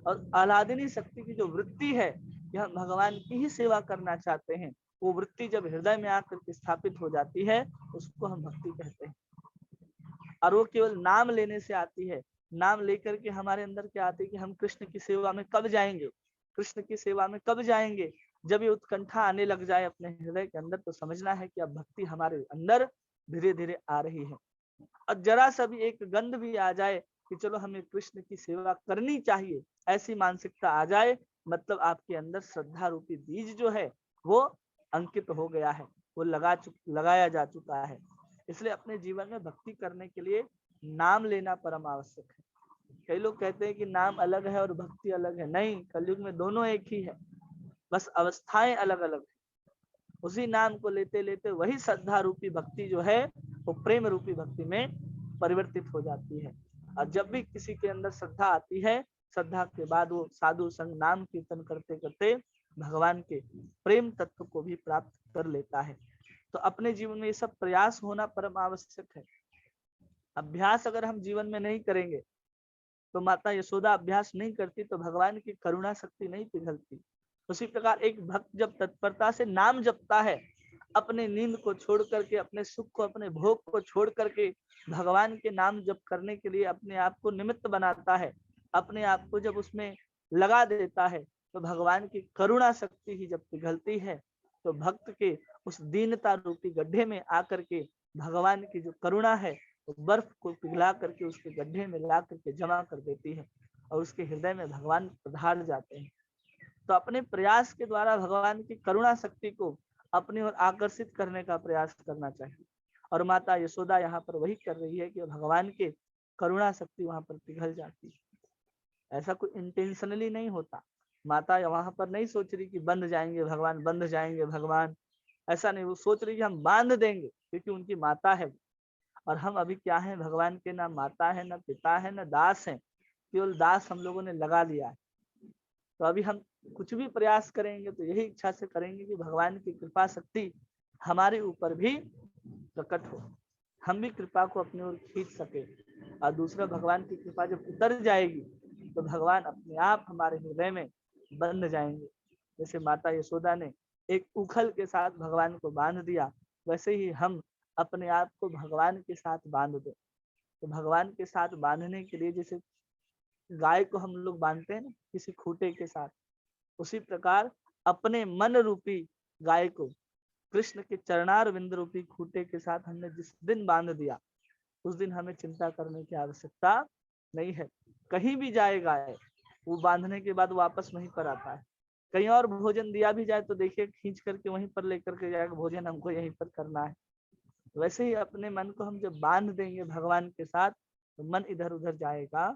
और आह्लादनी शक्ति की जो वृत्ति है कि हम भगवान की ही सेवा करना चाहते हैं, वो वृत्ति जब हृदय में आकर के स्थापित हो जाती है, उसको हम भक्ति कहते हैं। और वो केवल नाम लेने से आती है। नाम लेकर के हमारे अंदर क्या आती है कि हम कृष्ण की सेवा में कब जाएंगे, कृष्ण की सेवा में कब जाएंगे। जब ये उत्कंठा आने लग जाए अपने हृदय के अंदर, तो समझना है कि अब भक्ति हमारे अंदर धीरे धीरे आ रही है। और जरा सा भी एक गंध भी आ जाए कि चलो हमें कृष्ण की सेवा करनी चाहिए, ऐसी मानसिकता आ जाए, मतलब आपके अंदर श्रद्धा रूपी बीज जो है वो अंकित हो गया है, वो लगाया जा चुका है। इसलिए अपने जीवन में भक्ति करने के लिए नाम लेना परम आवश्यक है। कई लोग कहते हैं कि नाम अलग है और भक्ति अलग है, नहीं, कलयुग में दोनों एक ही है, बस अवस्थाएं अलग अलग है। उसी नाम को लेते लेते वही श्रद्धा रूपी भक्ति जो है वो प्रेम रूपी भक्ति में परिवर्तित हो जाती है। और जब भी किसी के अंदर श्रद्धा आती है, श्रद्धा के बाद वो साधु संग नाम कीर्तन करते करते भगवान के प्रेम तत्व को भी प्राप्त कर लेता है। तो अपने जीवन में ये सब प्रयास होना परम आवश्यक है। अभ्यास अगर हम जीवन में नहीं करेंगे, तो माता यशोदा अभ्यास नहीं करती तो भगवान की करुणा शक्ति नहीं पिघलती। उसी प्रकार एक भक्त जब तत्परता से नाम जपता है, अपने नींद को छोड़ करके, अपने सुख को, अपने भोग को छोड़ करके भगवान के नाम जप करने के लिए अपने आप को निमित्त बनाता है, अपने आप को जब उसमें लगा देता है, तो भगवान की करुणा शक्ति ही जब पिघलती है, तो भक्त के उस दीनता रूपी गड्ढे में आकर के भगवान की जो करुणा है वो बर्फ को पिघला करके उसके गड्ढे में ला करके जमा कर देती है और उसके हृदय में भगवान पधार जाते हैं। तो अपने प्रयास के द्वारा भगवान की करुणा शक्ति को अपनी ओर आकर्षित करने का प्रयास करना चाहिए। और माता यशोदा यहाँ पर वही कर रही है कि भगवान के करुणा शक्ति वहां पर पिघल जाती है। ऐसा कोई इंटेंशनली नहीं होता, माता वहां पर नहीं सोच रही कि बंध जाएंगे भगवान, बंध जाएंगे भगवान, ऐसा नहीं, वो सोच रही कि हम बांध देंगे क्योंकि उनकी माता है। और हम अभी क्या है, भगवान के ना माता है, ना पिता है, ना दास है, केवल दास हम लोगों ने लगा लिया है। तो अभी हम कुछ भी प्रयास करेंगे तो यही इच्छा से करेंगे कि भगवान की कृपा शक्ति हमारे ऊपर भी प्रकट हो, हम भी कृपा को अपनी ओर खींच सके। और दूसरा, भगवान की कृपा जब उतर जाएगी तो भगवान अपने आप हमारे हृदय में बंध जाएंगे। जैसे माता यशोदा ने एक उखल के साथ भगवान को बांध दिया, वैसे ही हम अपने आप को भगवान के साथ बांध दें। तो भगवान के साथ बांधने के लिए जैसे गाय को हम लोग बांधते हैं ना किसी खूंटे के साथ, उसी प्रकार अपने मन रूपी गाय को कृष्ण के चरणार बिंद रूपी खूंटे के साथ हमने जिस दिन बांध दिया, उस दिन हमें चिंता करने की आवश्यकता नहीं है। कहीं भी जाए गाय, वो बांधने के बाद वापस वहीं पर आता है। कहीं और भोजन दिया भी जाए तो देखिए खींच करके वहीं पर लेकर के जाएगा, भोजन हमको यहीं पर करना है। वैसे ही अपने मन को हम जब बांध देंगे भगवान के साथ, तो मन इधर उधर जाएगा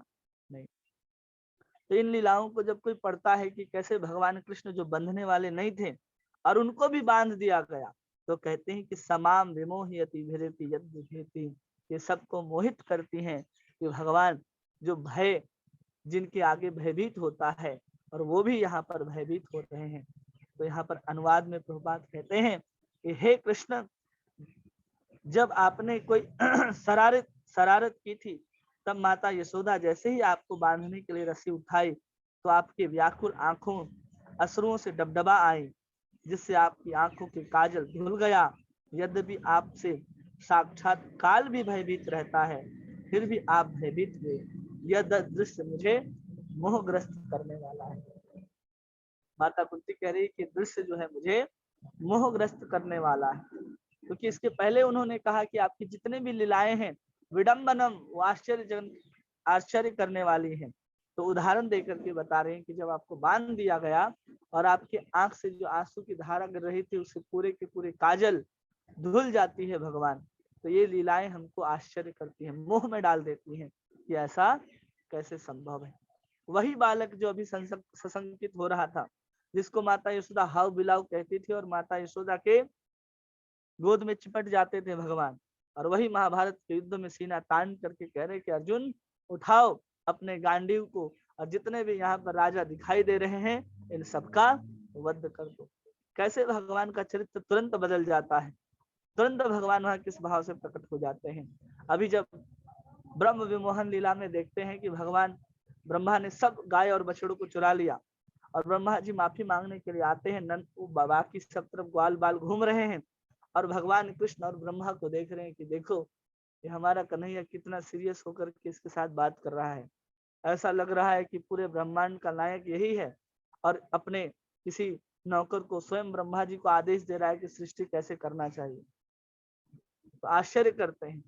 नहीं। तो इन लीलाओं को जब कोई पढ़ता है कि कैसे भगवान कृष्ण जो बंधने वाले नहीं थे और उनको भी बांध दिया गया, तो कहते हैं कि समाम विमोहयति भिरति यद्भिति, ये सबको मोहित करती हैं कि भगवान जो भय जिनके आगे भयभीत होता है, और वो भी यहाँ पर भयभीत हो रहे हैं। तो यहाँ पर अनुवाद में प्रभुपाद कहते हैं कि हे कृष्ण, जब आपने कोई शरारत की थी, तब माता यशोदा जैसे ही आपको बांधने के लिए रस्सी उठाई, तो आपके व्याकुल आंखों अश्रुओं से डबडबा आई, जिससे आपकी आंखों के काजल धुल गया। यद्यपि आपसे साक्षात काल भी भयभीत रहता है, फिर भी आप भयभीत हुए। यह दृश्य मुझे मोहग्रस्त करने वाला है। माता कुंती कह रही कि दृश्य जो है मुझे मोहग्रस्त करने वाला है, क्योंकि इसके पहले उन्होंने कहा कि आपकी जितने भी लीलाएं हैं विडम्बनम, वो आश्चर्य करने वाली हैं। तो उदाहरण देकर के बता रहे हैं कि जब आपको बांध दिया गया और आपके आंख से जो आंसू की धारा गिर रही थी, उससे पूरे के पूरे काजल धुल जाती है भगवान। तो ये लीलाएं हमको आश्चर्य करती हैं, मोह में डाल देती हैं कि ऐसा कैसे संभव है। वही बालक जो अभी सशंकित हो रहा था, जिसको माता यशोदा हाउ बिलाव कहती थी, और माता यशोदा के गोद में चिपट जाते थे भगवान, और वही महाभारत के युद्ध में सीना तान करके कह रहे कि अर्जुन उठाओ अपने गांडीव को, और जितने भी यहाँ पर राजा दिखाई दे रहे हैं इन सबका वध कर दो। कैसे भगवान का चरित्र तुरंत बदल जाता है, तुरंत भगवान वहां किस भाव से प्रकट हो जाते हैं। अभी जब ब्रह्म विमोहन लीला में देखते हैं कि भगवान ब्रह्मा ने सब गाय और बछड़ों को चुरा लिया, और ब्रह्मा जी माफी मांगने के लिए आते हैं, नंद बाबा की सब तरफ ग्वाल बाल घूम रहे हैं, और भगवान कृष्ण और ब्रह्मा को देख रहे हैं कि देखो ये हमारा कन्हैया कितना सीरियस होकर के इसके साथ बात कर रहा है। ऐसा लग रहा है कि पूरे ब्रह्मांड का नायक यही है, और अपने किसी नौकर को स्वयं ब्रह्मा जी को आदेश दे रहा है कि सृष्टि कैसे करना चाहिए। तो आश्चर्य करते हैं,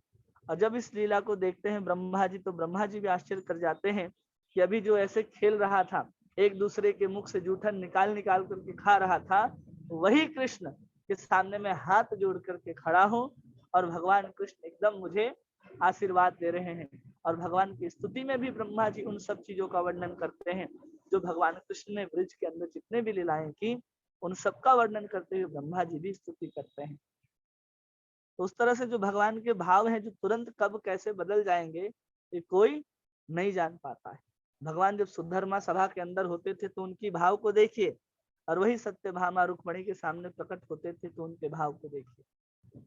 और जब इस लीला को देखते हैं ब्रह्मा जी, तो ब्रह्मा जी भी आश्चर्य कर जाते हैं कि अभी जो ऐसे खेल रहा था, एक दूसरे के मुख से जूठन निकाल निकाल करके खा रहा था, वही कृष्ण के सामने में हाथ जोड़ करके खड़ा हूं, और भगवान कृष्ण एकदम मुझे आशीर्वाद दे रहे हैं। और भगवान की स्तुति में भी ब्रह्मा जी उन सब चीजों का वर्णन करते हैं जो भगवान कृष्ण ने ब्रिज के अंदर जितने भी लीलाएं की, उन सबका वर्णन करते हुए ब्रह्मा जी भी स्तुति करते हैं। तो उस तरह से जो भगवान के भाव हैं, जो तुरंत कब कैसे बदल जाएंगे ये कोई नहीं जान पाता है। भगवान जब सुद्धर्मा सभा के अंदर होते थे तो उनकी भाव को देखिए, और वही सत्यभामा रुक्मणी के सामने प्रकट होते थे तो उनके भाव को देखिए।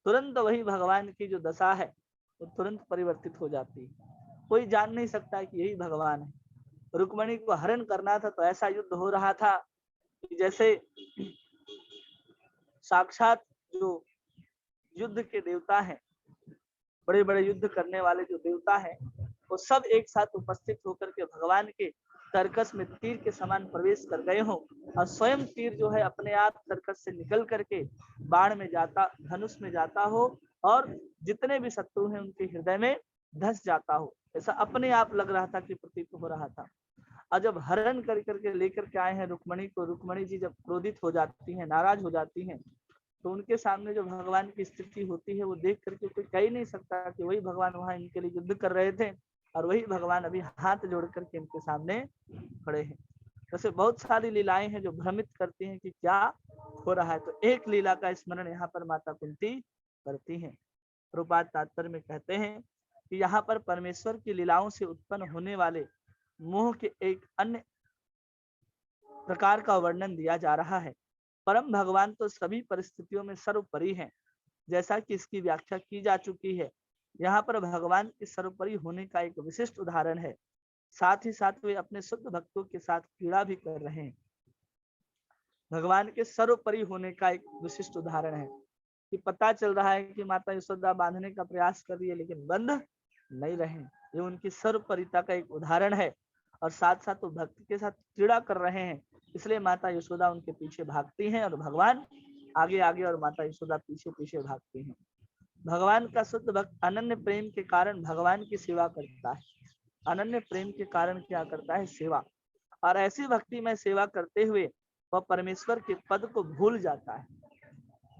तुरंत वही भगवान की जो दशा है वो तुरंत परिवर्तित हो जाती है। कोई जान नहीं सकता कि यही भगवान है। रुक्मणी को हरण करना था तो ऐसा युद्ध हो रहा था कि जैसे साक्षात जो युद्ध के देवता हैं, बड़े बड़े युद्ध करने वाले जो देवता हैं, वो सब एक साथ उपस्थित होकर के भगवान के तर्कस में तीर के समान प्रवेश कर गए हों, और स्वयं तीर जो है अपने आप तर्कस से निकल करके बाण में जाता, धनुष में जाता हो, और जितने भी शत्रु हैं उनके हृदय में धस जाता हो। ऐसा अपने आप लग रहा था कि प्रतीत हो रहा था। और जब हरण कर करके लेकर के आए हैं रुक्मणी को, रुक्मणी जी जब क्रोधित हो जाती हैं, नाराज हो जाती हैं, तो उनके सामने जो भगवान की स्थिति होती है वो देख करके कोई कह ही नहीं सकता कि वही भगवान वहां इनके लिए युद्ध कर रहे थे, और वही भगवान अभी हाथ जोड़ करके इनके सामने खड़े हैं। वैसे बहुत सारी लीलाएं हैं जो भ्रमित करती हैं कि क्या हो रहा है। तो एक लीला का स्मरण यहाँ पर माता कुंती करती हैं। प्रभुपाद तात्पर्य में कहते हैं कि यहाँ पर परमेश्वर की लीलाओं से उत्पन्न होने वाले मोह के एक अन्य प्रकार का वर्णन दिया जा रहा है। परम भगवान तो सभी परिस्थितियों में सर्वोपरि हैं, जैसा कि इसकी व्याख्या की जा चुकी है। यहाँ पर भगवान के सर्वोपरि होने का एक विशिष्ट उदाहरण है। साथ ही साथ वे अपने शुद्ध भक्तों के साथ क्रीड़ा भी कर रहे हैं। भगवान के सर्वोपरि होने का एक विशिष्ट उदाहरण है कि पता चल रहा है कि माता यशोदा बांधने का प्रयास कर रही है लेकिन बंध नहीं रहे। ये उनकी सर्वपरिता का एक उदाहरण है और साथ साथ वो भक्त के साथ क्रीड़ा कर रहे हैं, इसलिए माता यशोदा उनके पीछे भागती हैं और भगवान आगे आगे और माता यशोदा पीछे पीछे भागती हैं। भगवान का शुद्ध भक्त अनन्य प्रेम के कारण भगवान की सेवा करता है। अनन्य प्रेम के कारण क्या करता है? सेवा। और ऐसी भक्ति में सेवा करते हुए वह परमेश्वर के पद को भूल जाता है।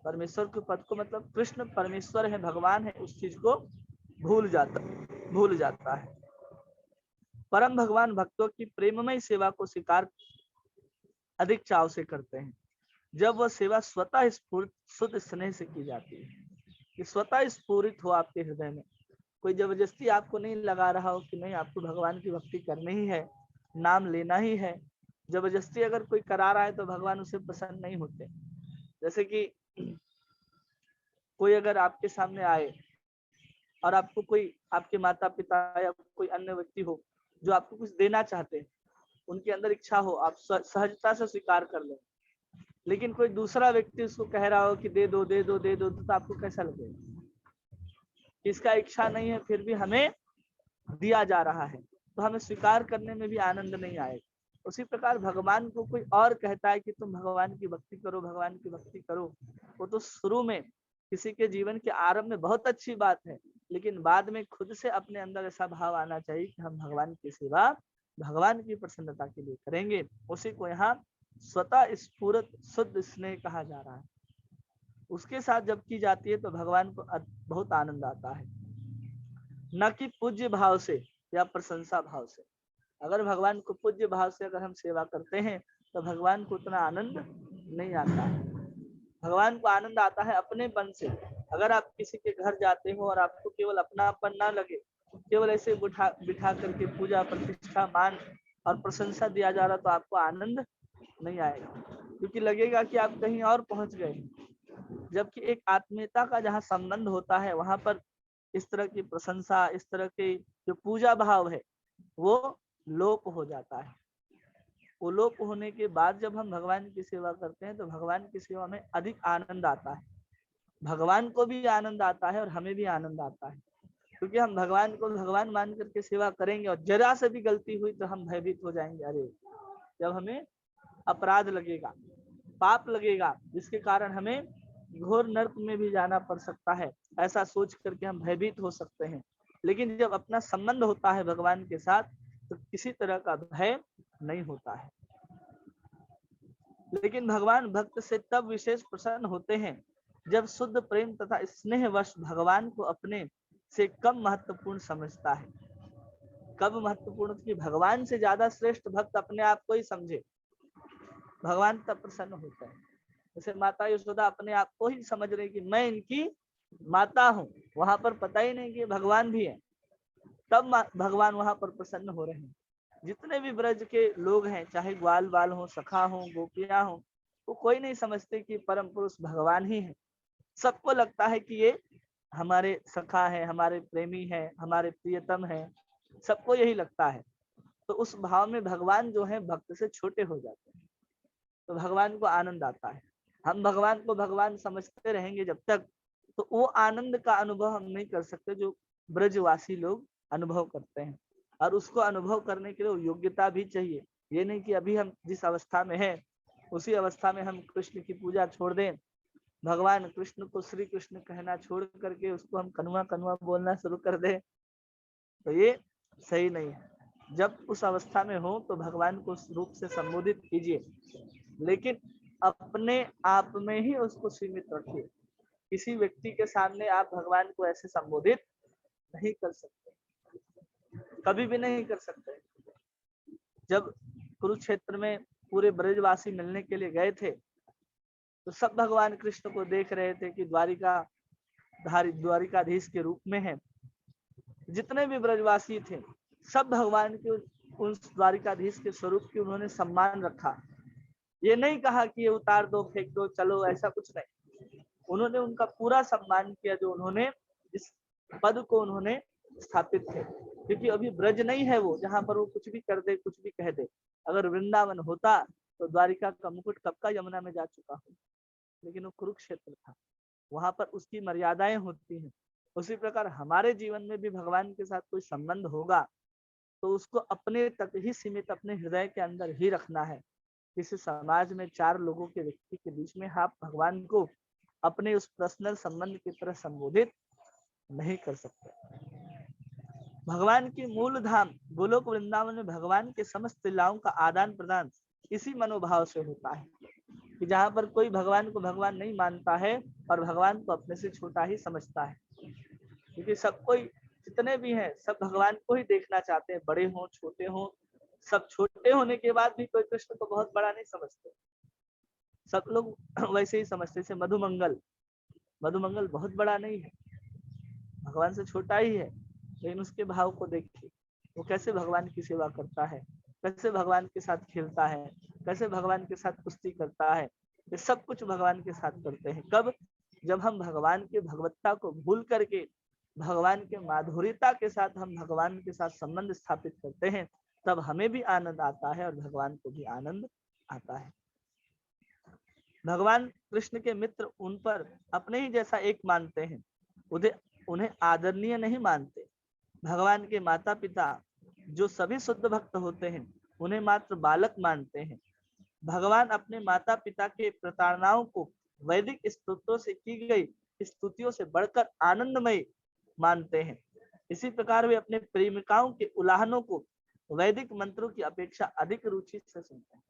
परमेश्वर के पद को मतलब कृष्ण परमेश्वर है, भगवान है, उस चीज को भूल जाता है। परम भगवान भक्तों की प्रेममय सेवा को स्वीकार अधिक चाव से करते हैं जब वह सेवा स्वतः स्फूर्त शुद्ध स्नेह से की जाती है। कि स्वतः स्फूरित हो आपके हृदय में, कोई जबरदस्ती आपको नहीं लगा रहा हो कि नहीं आपको भगवान की भक्ति करनी ही है, नाम लेना ही है। जबरदस्ती अगर कोई करा रहा है तो भगवान उसे पसंद नहीं होते। जैसे कि कोई अगर आपके सामने आए और आपको कोई आपके माता पिता या कोई अन्य व्यक्ति हो जो आपको कुछ देना चाहते हैं, उनके अंदर इच्छा हो, आप सहजता से स्वीकार कर लें। लेकिन कोई दूसरा व्यक्ति उसको कह रहा हो कि दे दो दे दो दे दो, तो आपको कैसा लगेगा? इसका इच्छा नहीं है फिर भी हमें दिया जा रहा है, तो हमें स्वीकार करने में भी आनंद नहीं आएगा। उसी प्रकार भगवान को कोई और कहता है कि तुम भगवान की भक्ति करो, भगवान की भक्ति करो, वो तो शुरू में किसी के जीवन के आरंभ में बहुत अच्छी बात है, लेकिन बाद में खुद से अपने अंदर ऐसा भाव आना चाहिए कि हम भगवान की सेवा भगवान की प्रसन्नता के लिए करेंगे। उसी को यहाँ स्वतः स्फूर्त शुद्ध स्नेह कहा जा रहा है। उसके साथ जब की जाती है तो भगवान को बहुत आनंद आता है, न कि पूज्य भाव से या प्रशंसा भाव से। अगर भगवान को पूज्य भाव से अगर हम सेवा करते हैं तो भगवान को उतना आनंद नहीं आता है। भगवान को आनंद आता है अपनेपन से। अगर आप किसी के घर जाते हो और आपको केवल अपनापन ना लगे, केवल ऐसे बिठा करके पूजा प्रतिष्ठा मान और प्रशंसा दिया जा रहा, तो आपको आनंद नहीं आएगा, क्योंकि लगेगा कि आप कहीं और पहुंच गए। जबकि एक आत्मीयता का जहाँ संबंध होता है वहां पर इस तरह की प्रशंसा, इस तरह के जो पूजा भाव है वो लोप हो जाता है। वो लोप होने के बाद जब हम भगवान की सेवा करते हैं तो भगवान की सेवा में अधिक आनंद आता है। भगवान को भी आनंद आता है और हमें भी आनंद आता है, क्योंकि हम भगवान को भगवान मान करके सेवा करेंगे और जरा से भी गलती हुई तो हम भयभीत हो जाएंगे। अरे, जब हमें अपराध लगेगा, पाप लगेगा, जिसके कारण हमें घोर नर्क में भी जाना पड़ सकता है, ऐसा सोच करके हम भयभीत हो सकते हैं। लेकिन जब अपना संबंध होता है भगवान के साथ तो किसी तरह का भय नहीं होता है। लेकिन भगवान भक्त से तब विशेष प्रसन्न होते हैं जब शुद्ध प्रेम तथा स्नेहवश भगवान को अपने से कम महत्वपूर्ण समझता है। कब महत्वपूर्ण? कि भगवान से ज्यादा श्रेष्ठ भक्त अपने आप को ही समझे, भगवान तब प्रसन्न होता है। जैसे माता यशोदा अपने आप को ही समझ रही कि मैं इनकी माता हूँ, वहां पर पता ही नहीं कि भगवान भी है, तब भगवान वहां पर प्रसन्न हो रहे हैं। जितने भी ब्रज के लोग हैं, चाहे ग्वाल बाल हो, सखा हो, गोपियां हो, वो कोई नहीं समझते कि परम पुरुष भगवान ही है। सबको लगता है कि ये हमारे सखा है, हमारे प्रेमी है, हमारे प्रियतम है, सबको यही लगता है। तो उस भाव में भगवान जो है भक्त से छोटे हो जाते हैं, तो भगवान को आनंद आता है। हम भगवान को भगवान समझते रहेंगे जब तक, तो वो आनंद का अनुभव हम नहीं कर सकते जो ब्रजवासी लोग अनुभव करते हैं। और उसको अनुभव करने के लिए योग्यता भी चाहिए। ये नहीं कि अभी हम जिस अवस्था में हैं उसी अवस्था में हम कृष्ण की पूजा छोड़ दें, भगवान कृष्ण को श्री कृष्ण कहना छोड़ करके उसको हम कनुआ कनुआ बोलना शुरू कर दें, तो ये सही नहीं है। जब उस अवस्था में हो तो भगवान को उस रूप से संबोधित कीजिए, लेकिन अपने आप में ही उसको सीमित रखिए। किसी व्यक्ति के सामने आप भगवान को ऐसे संबोधित नहीं कर सकते, कभी भी नहीं कर सकते। जब कुरुक्षेत्र में पूरे ब्रजवासी मिलने के लिए गए थे तो सब भगवान कृष्ण को देख रहे थे कि द्वारिकाधीश के रूप में है। जितने भी ब्रजवासी थे सब भगवान के उस द्वारिकाधीश के स्वरूप की उन्होंने सम्मान रखा। ये नहीं कहा कि ये उतार दो, फेंक दो, चलो, ऐसा कुछ नहीं। उन्होंने उनका पूरा सम्मान किया जो उन्होंने इस पद को उन्होंने स्थापित थे। क्योंकि अभी ब्रज नहीं है वो जहां पर वो कुछ भी कर दे, कुछ भी कह दे। अगर वृंदावन होता तो द्वारिका का मुकुट कब का यमुना में जा चुका हो, लेकिन वो कुरुक्षेत्र था, वहां पर उसकी मर्यादाएं होती हैं। उसी प्रकार हमारे जीवन में भी भगवान के साथ कोई संबंध होगा तो उसको अपने तक ही सीमित, अपने हृदय के अंदर ही रखना है। किसी समाज में 4 लोगों के व्यक्ति के बीच में आप भगवान को अपने उस पर्सनल संबंध की तरह संबोधित नहीं कर सकते। भगवान की मूल धाम गोलोक वृंदावन में भगवान के समस्त लीलाओं का आदान प्रदान इसी मनोभाव से होता है कि जहाँ पर कोई भगवान को भगवान नहीं मानता है और भगवान को अपने से छोटा ही समझता है, क्योंकि सब कोई जितने भी हैं सब भगवान को ही देखना चाहते हैं, बड़े हों छोटे हों, सब छोटे होने के बाद भी कोई कृष्ण को बहुत बड़ा नहीं समझते, सब लोग वैसे ही समझते। जैसे मधुमंगल, मधुमंगल बहुत बड़ा नहीं है, भगवान से छोटा ही है, लेकिन उसके भाव को देखिए, वो कैसे भगवान की सेवा करता है, कैसे भगवान के साथ खेलता है, कैसे भगवान के साथ कुश्ती करता है। ये सब कुछ भगवान के साथ करते हैं। कब? जब हम भगवान की भगवत्ता को भूल करके भगवान के माधुर्यता के साथ हम भगवान के साथ संबंध स्थापित करते हैं, तब हमें भी आनंद आता है और भगवान को भी आनंद आता है। भगवान कृष्ण के मित्र उन पर अपने ही जैसा एक मानते हैं, उन्हें आदरणीय नहीं मानते। भगवान के माता पिता जो सभी शुद्ध भक्त होते हैं उन्हें मात्र बालक मानते हैं। भगवान अपने माता पिता के प्रताड़नाओं को वैदिक स्तोत्रों से की गई स्तुतियों से बढ़कर आनंदमय मानते हैं। इसी प्रकार वे अपने प्रेमिकाओं के उल्लाहनों को वैदिक मंत्रों की अपेक्षा अधिक रुचि से सुनते हैं।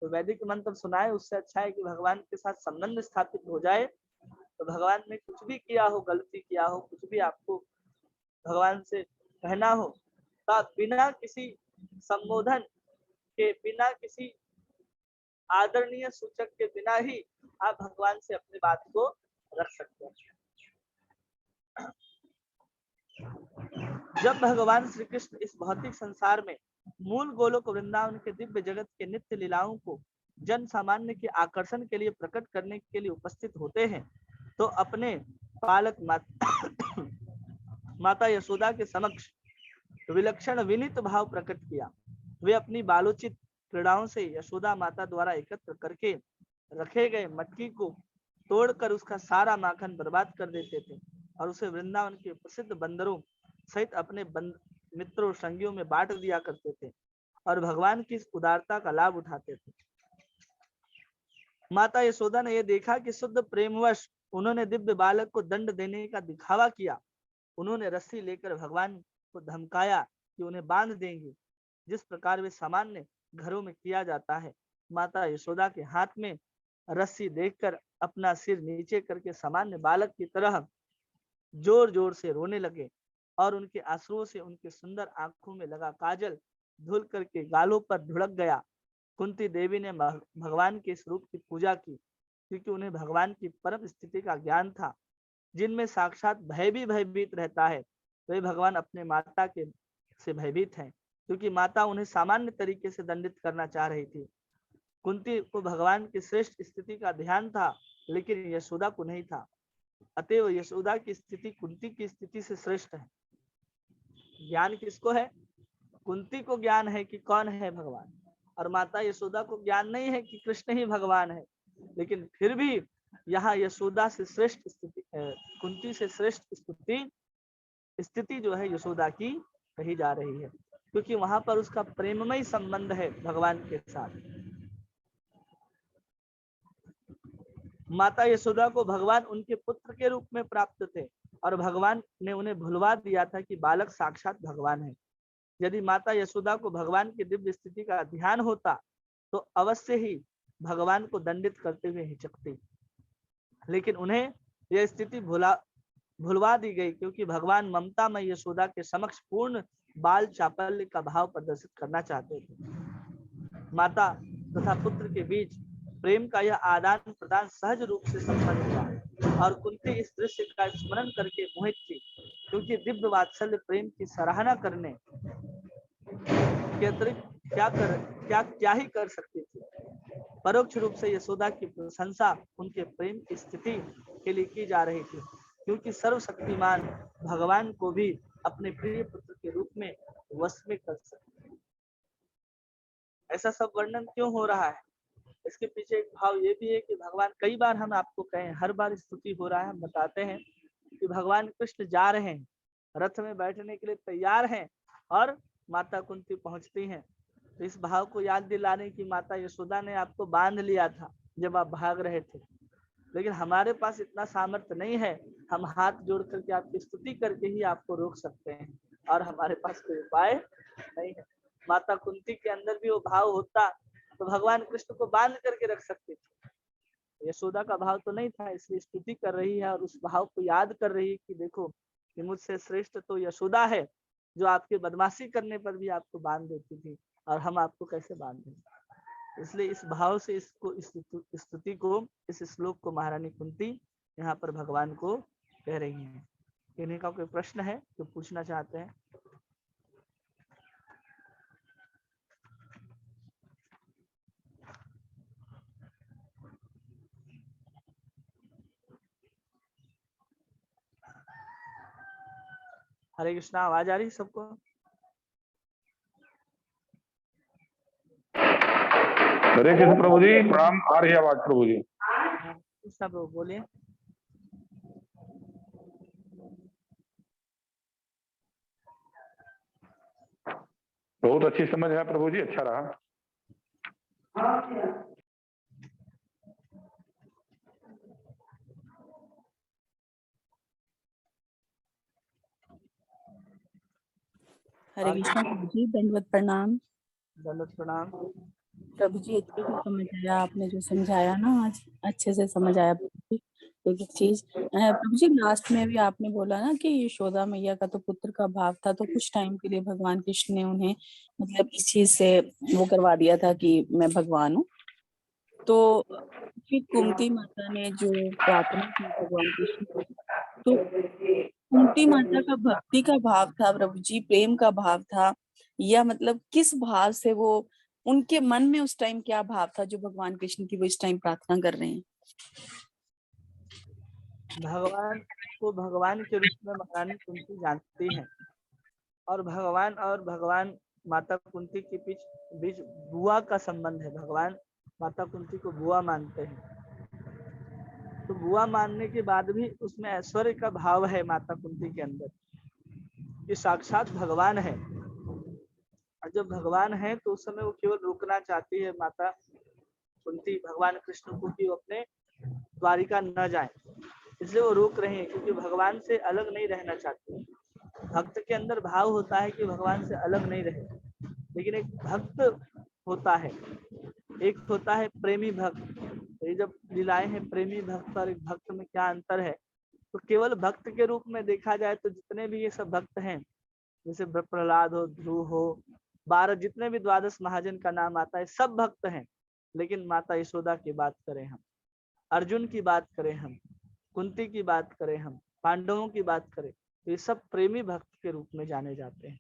तो वैदिक मंत्र सुनाए उससे अच्छा है कि भगवान के साथ संबंध स्थापित हो जाए। तो भगवान ने कुछ भी किया हो, गलती किया हो, कुछ भी आपको भगवान से कहना हो, तो आप बिना किसी संबोधन के, बिना किसी आदरणीय सूचक के बिना ही आप भगवान से अपनी बात को रख सकते हैं। जब भगवान श्री कृष्ण इस भौतिक संसार में मूल गोलोक वृंदावन के दिव्य जगत के नित्य लीलाओं को जन सामान्य के आकर्षण के लिए प्रकट करने के लिए उपस्थित होते हैं, तो अपने पालक माता यशोदा के समक्ष विलक्षण विनीत भाव प्रकट किया। वे अपनी बालोचित क्रीड़ाओं से यशोदा माता द्वारा एकत्र करके रखे गए मटकी को तोड़कर उसका सारा माखन बर्बाद कर देते थे और उसे वृंदावन के प्रसिद्ध बंदरों सहित अपने मित्रों संगियों में बांट दिया करते थे और भगवान की इस उदारता का लाभ उठाते थे। माता यशोदा ने यह देखा कि शुद्ध प्रेमवश उन्होंने दिव्य बालक को दंड देने का दिखावा किया। उन्होंने रस्सी लेकर भगवान को धमकाया कि उन्हें बांध देंगे, जिस प्रकार वे सामान्य घरों में किया जाता है। माता यशोदा के हाथ में रस्सी देखकर अपना सिर नीचे करके सामान्य बालक की तरह जोर जोर से रोने लगे और उनके आंसुओं से उनके सुंदर आंखों में लगा काजल धुल करके गालों पर ढुलक गया। कुंती देवी ने भगवान के स्वरूप की पूजा की, क्योंकि उन्हें भगवान की परम स्थिति का ज्ञान था, जिनमें साक्षात भय भी भयभीत रहता है। वे भगवान अपने माता के से भयभीत हैं, क्योंकि माता उन्हें सामान्य तरीके से दंडित करना चाह रही थी। कुंती को भगवान की श्रेष्ठ स्थिति का ध्यान था, लेकिन यशोदा को नहीं था। अतएव यशोदा की स्थिति कुंती की स्थिति से श्रेष्ठ है। ज्ञान किसको है? कुंती को ज्ञान है कि कौन है भगवान, और माता यशोदा को ज्ञान नहीं है कि कृष्ण ही भगवान है। लेकिन फिर भी यहाँ यशोदा से श्रेष्ठ स्थिति, कुंती से श्रेष्ठ स्थिति जो है यशोदा की कही जा रही है, क्योंकि वहां पर उसका प्रेममय संबंध है भगवान के साथ। माता यशोदा को भगवान उनके पुत्र के रूप में प्राप्त थे और भगवान ने उन्हें भुलवा दिया था कि बालक साक्षात भगवान है। यदि माता यशोदा को भगवान की दिव्य स्थिति का ध्यान होता तो अवश्य ही भगवान को दंडित करते हुए हिचकती, लेकिन उन्हें यह स्थिति भुलवा दी गई, क्योंकि भगवान ममता में यशोदा के समक्ष पूर्ण बाल चापल्य का भाव प्रदर्शित करना चाहते थे। माता तथा पुत्र के बीच प्रेम का यह आदान प्रदान सहज रूप से संपन्न हुआ और कुंती इस दृश्य का स्मरण करके मोहित थी, क्योंकि दिव्य वात्सल्य प्रेम की सराहना करने के अतिरिक्त क्या ही कर सकती थी। परोक्ष रूप से यशोदा की प्रशंसा उनके प्रेम की स्थिति के लिए की जा रही थी, क्योंकि सर्वशक्तिमान भगवान को भी अपने प्रिय पुत्र के रूप में वश में कर सकते। ऐसा सब वर्णन क्यों हो रहा है? इसके पीछे एक भाव ये भी है कि भगवान, कई बार हम आपको कहें, हर बार स्तुति हो रहा है, हम बताते हैं कि भगवान कृष्ण जा रहे हैं, रथ में बैठने के लिए तैयार हैं और माता कुंती पहुंचती हैं। तो इस भाव को याद दिलाने की माता यशोदा ने आपको बांध लिया था जब आप भाग रहे थे, लेकिन हमारे पास इतना सामर्थ्य नहीं है, हम हाथ जोड़ करके आपकी स्तुति करके ही आपको रोक सकते हैं और हमारे पास कोई उपाय नहीं है। माता कुंती के अंदर भी वो भाव होता तो भगवान कृष्ण को बांध करके रख सकती थी। यशोदा का भाव तो नहीं था, इसलिए स्तुति कर रही है और उस भाव को याद कर रही है कि देखो कि मुझसे श्रेष्ठ तो यशोदा है, जो आपके बदमाशी करने पर भी आपको बांध देती थी और हम आपको कैसे बांध दें। इसलिए इस भाव से इसको इस स्तुति को, इस श्लोक को महारानी कुंती यहाँ पर भगवान को कह रही है। इन्हीं का कोई प्रश्न है जो पूछना चाहते हैं? हरे कृष्णा, आवाज आ रही सबको? हरे कृष्ण प्रभु जी, प्रणाम। आ रही है आवाज प्रभु जी। कृष्णा प्रभु बोलिए। बहुत अच्छी समझ है प्रभु जी, अच्छा रहा। हरे कृष्णा प्रभु जी, दंडवत प्रणाम। दंडवत प्रणाम प्रभु जी। अच्छे से समझ आया आपने जो समझाया ना, आज अच्छे से समझ आया प्रभु जी। एक एक चीज प्रभु जी, लास्ट में भी आपने बोला ना कि यशोदा मैया का तो पुत्र का भाव था, तो कुछ टाइम के लिए भगवान कृष्ण ने उन्हें मतलब इस चीज से वो करवा दिया था कि मैं भगवान हूँ। तो फिर कुंती माता ने जो प्रार्थना की भगवान कृष्ण को, तो कुंती माता का भक्ति का भाव था प्रभु जी, प्रेम का भाव था, या मतलब किस भाव से वो, उनके मन में उस टाइम क्या भाव था जो भगवान कृष्ण की वो इस टाइम प्रार्थना कर रहे हैं? भगवान को भगवान के रूप में महारानी कुंती जानती हैं और भगवान माता कुंती के बीच बुआ का संबंध है। भगवान माता कुंती को बुआ मानते हैं, तो बुआ मानने के बाद भी उसमें ऐश्वर्य का भाव है माता कुंती के अंदर कि साक्षात भगवान है। और जब भगवान है तो उस समय वो केवल रोकना चाहती है माता कुंती भगवान कृष्ण को कि वो अपने द्वारिका न जाए, इसलिए वो रोक रहे हैं क्योंकि भगवान से अलग नहीं रहना चाहते। भक्त के अंदर भाव होता है कि भगवान से अलग नहीं रहे, लेकिन एक भक्त होता है, एक होता है प्रेमी भक्त। ये जब लीलाएं हैं प्रेमी भक्त और एक भक्त में क्या अंतर है, तो केवल भक्त के रूप में देखा जाए तो जितने भी ये सब भक्त हैं, जैसे प्रहलाद हो, ध्रुव हो, 12 जितने भी 12 महाजन का नाम आता है, सब भक्त हैं। लेकिन माता यशोदा की बात करें हम, अर्जुन की बात करें हम, कुंती की बात करें हम, पांडवों की बात करें, तो ये सब प्रेमी भक्त के रूप में जाने जाते हैं।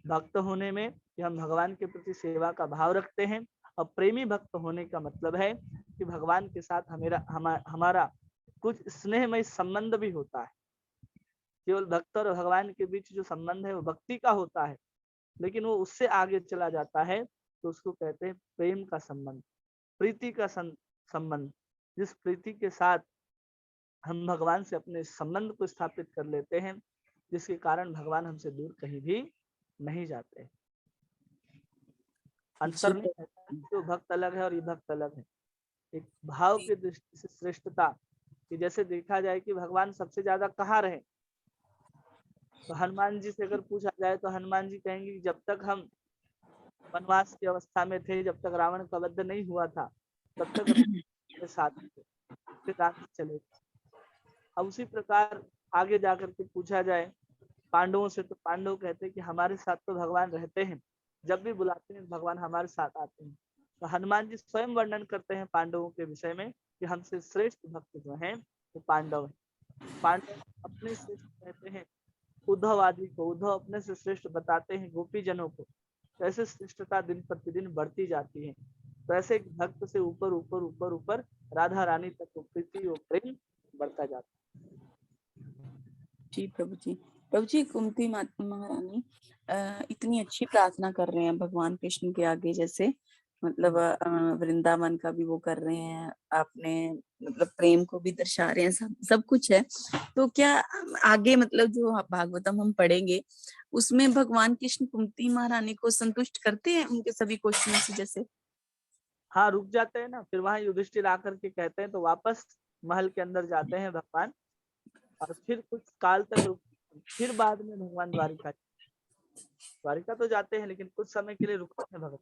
भक्त होने में कि हम भगवान के प्रति सेवा का भाव रखते हैं, और प्रेमी भक्त होने का मतलब है कि भगवान के साथ हमारा कुछ स्नेहमय संबंध भी होता है। केवल भक्त और भगवान के बीच जो संबंध है वो भक्ति का होता है, लेकिन वो उससे आगे चला जाता है तो उसको कहते हैं प्रेम का संबंध, प्रीति का संबंध। जिस प्रीति के साथ हम भगवान से अपने संबंध को स्थापित कर लेते हैं, जिसके कारण भगवान हमसे दूर कहीं भी नहीं जाते। अंतर नहीं है, जो भक्त अलग है और ये भक्त अलग है। एक भाव की दृष्टि से श्रेष्ठता कि जैसे देखा जाए कि भगवान सबसे ज्यादा कहाँ रहे, तो हनुमान जी से अगर पूछा जाए तो हनुमान जी कहेंगे कि जब तक हम वनवास की अवस्था में थे, जब तक रावण का वध नहीं हुआ था, तब तक के साथ थे, फिर राम चले। अब उसी प्रकार आगे जाकर के पूछा जाए पांडवों से, तो पांडव कहते हैं कि हमारे साथ तो भगवान रहते हैं, जब भी बुलाते हैं भगवान हमारे साथ आते हैं। तो हनुमान जी स्वयं वर्णन करते हैं पांडवों के विषय में कि हमसे श्रेष्ठ भक्त जो हैं वो पांडव हैं। पांडव अपने श्रेष्ठ कहते हैं उद्धव आदि को, उद्धव अपने से श्रेष्ठ बताते हैं गोपी जनों को। तो ऐसे श्रेष्ठता दिन प्रतिदिन बढ़ती जाती है। तो ऐसे भक्त से ऊपर ऊपर ऊपर ऊपर राधा रानी तक प्रीति और प्रेम बढ़ता जाता है। जी प्रभु जी। प्रभु जी, कुंती महारानी इतनी अच्छी प्रार्थना कर रहे हैं भगवान कृष्ण के आगे, जैसे मतलब वृंदावन का भी वो कर रहे हैं, आपने मतलब प्रेम को भी दर्शा रहे हैं, सब सब कुछ है। तो क्या आगे मतलब जो भागवतम हम पढ़ेंगे उसमें भगवान कृष्ण कुंती महारानी को संतुष्ट करते हैं उनके सभी क्वेश्चनों से जैसे? हाँ, रुक जाते हैं ना, फिर वहां युधिष्ठिर आकर के कहते हैं तो वापस महल के अंदर जाते हैं भगवान, और फिर कुछ काल तक रुक, फिर बाद में भगवान द्वारिका, द्वारिका तो जाते हैं लेकिन कुछ समय के लिए रुकते हैं भगवान।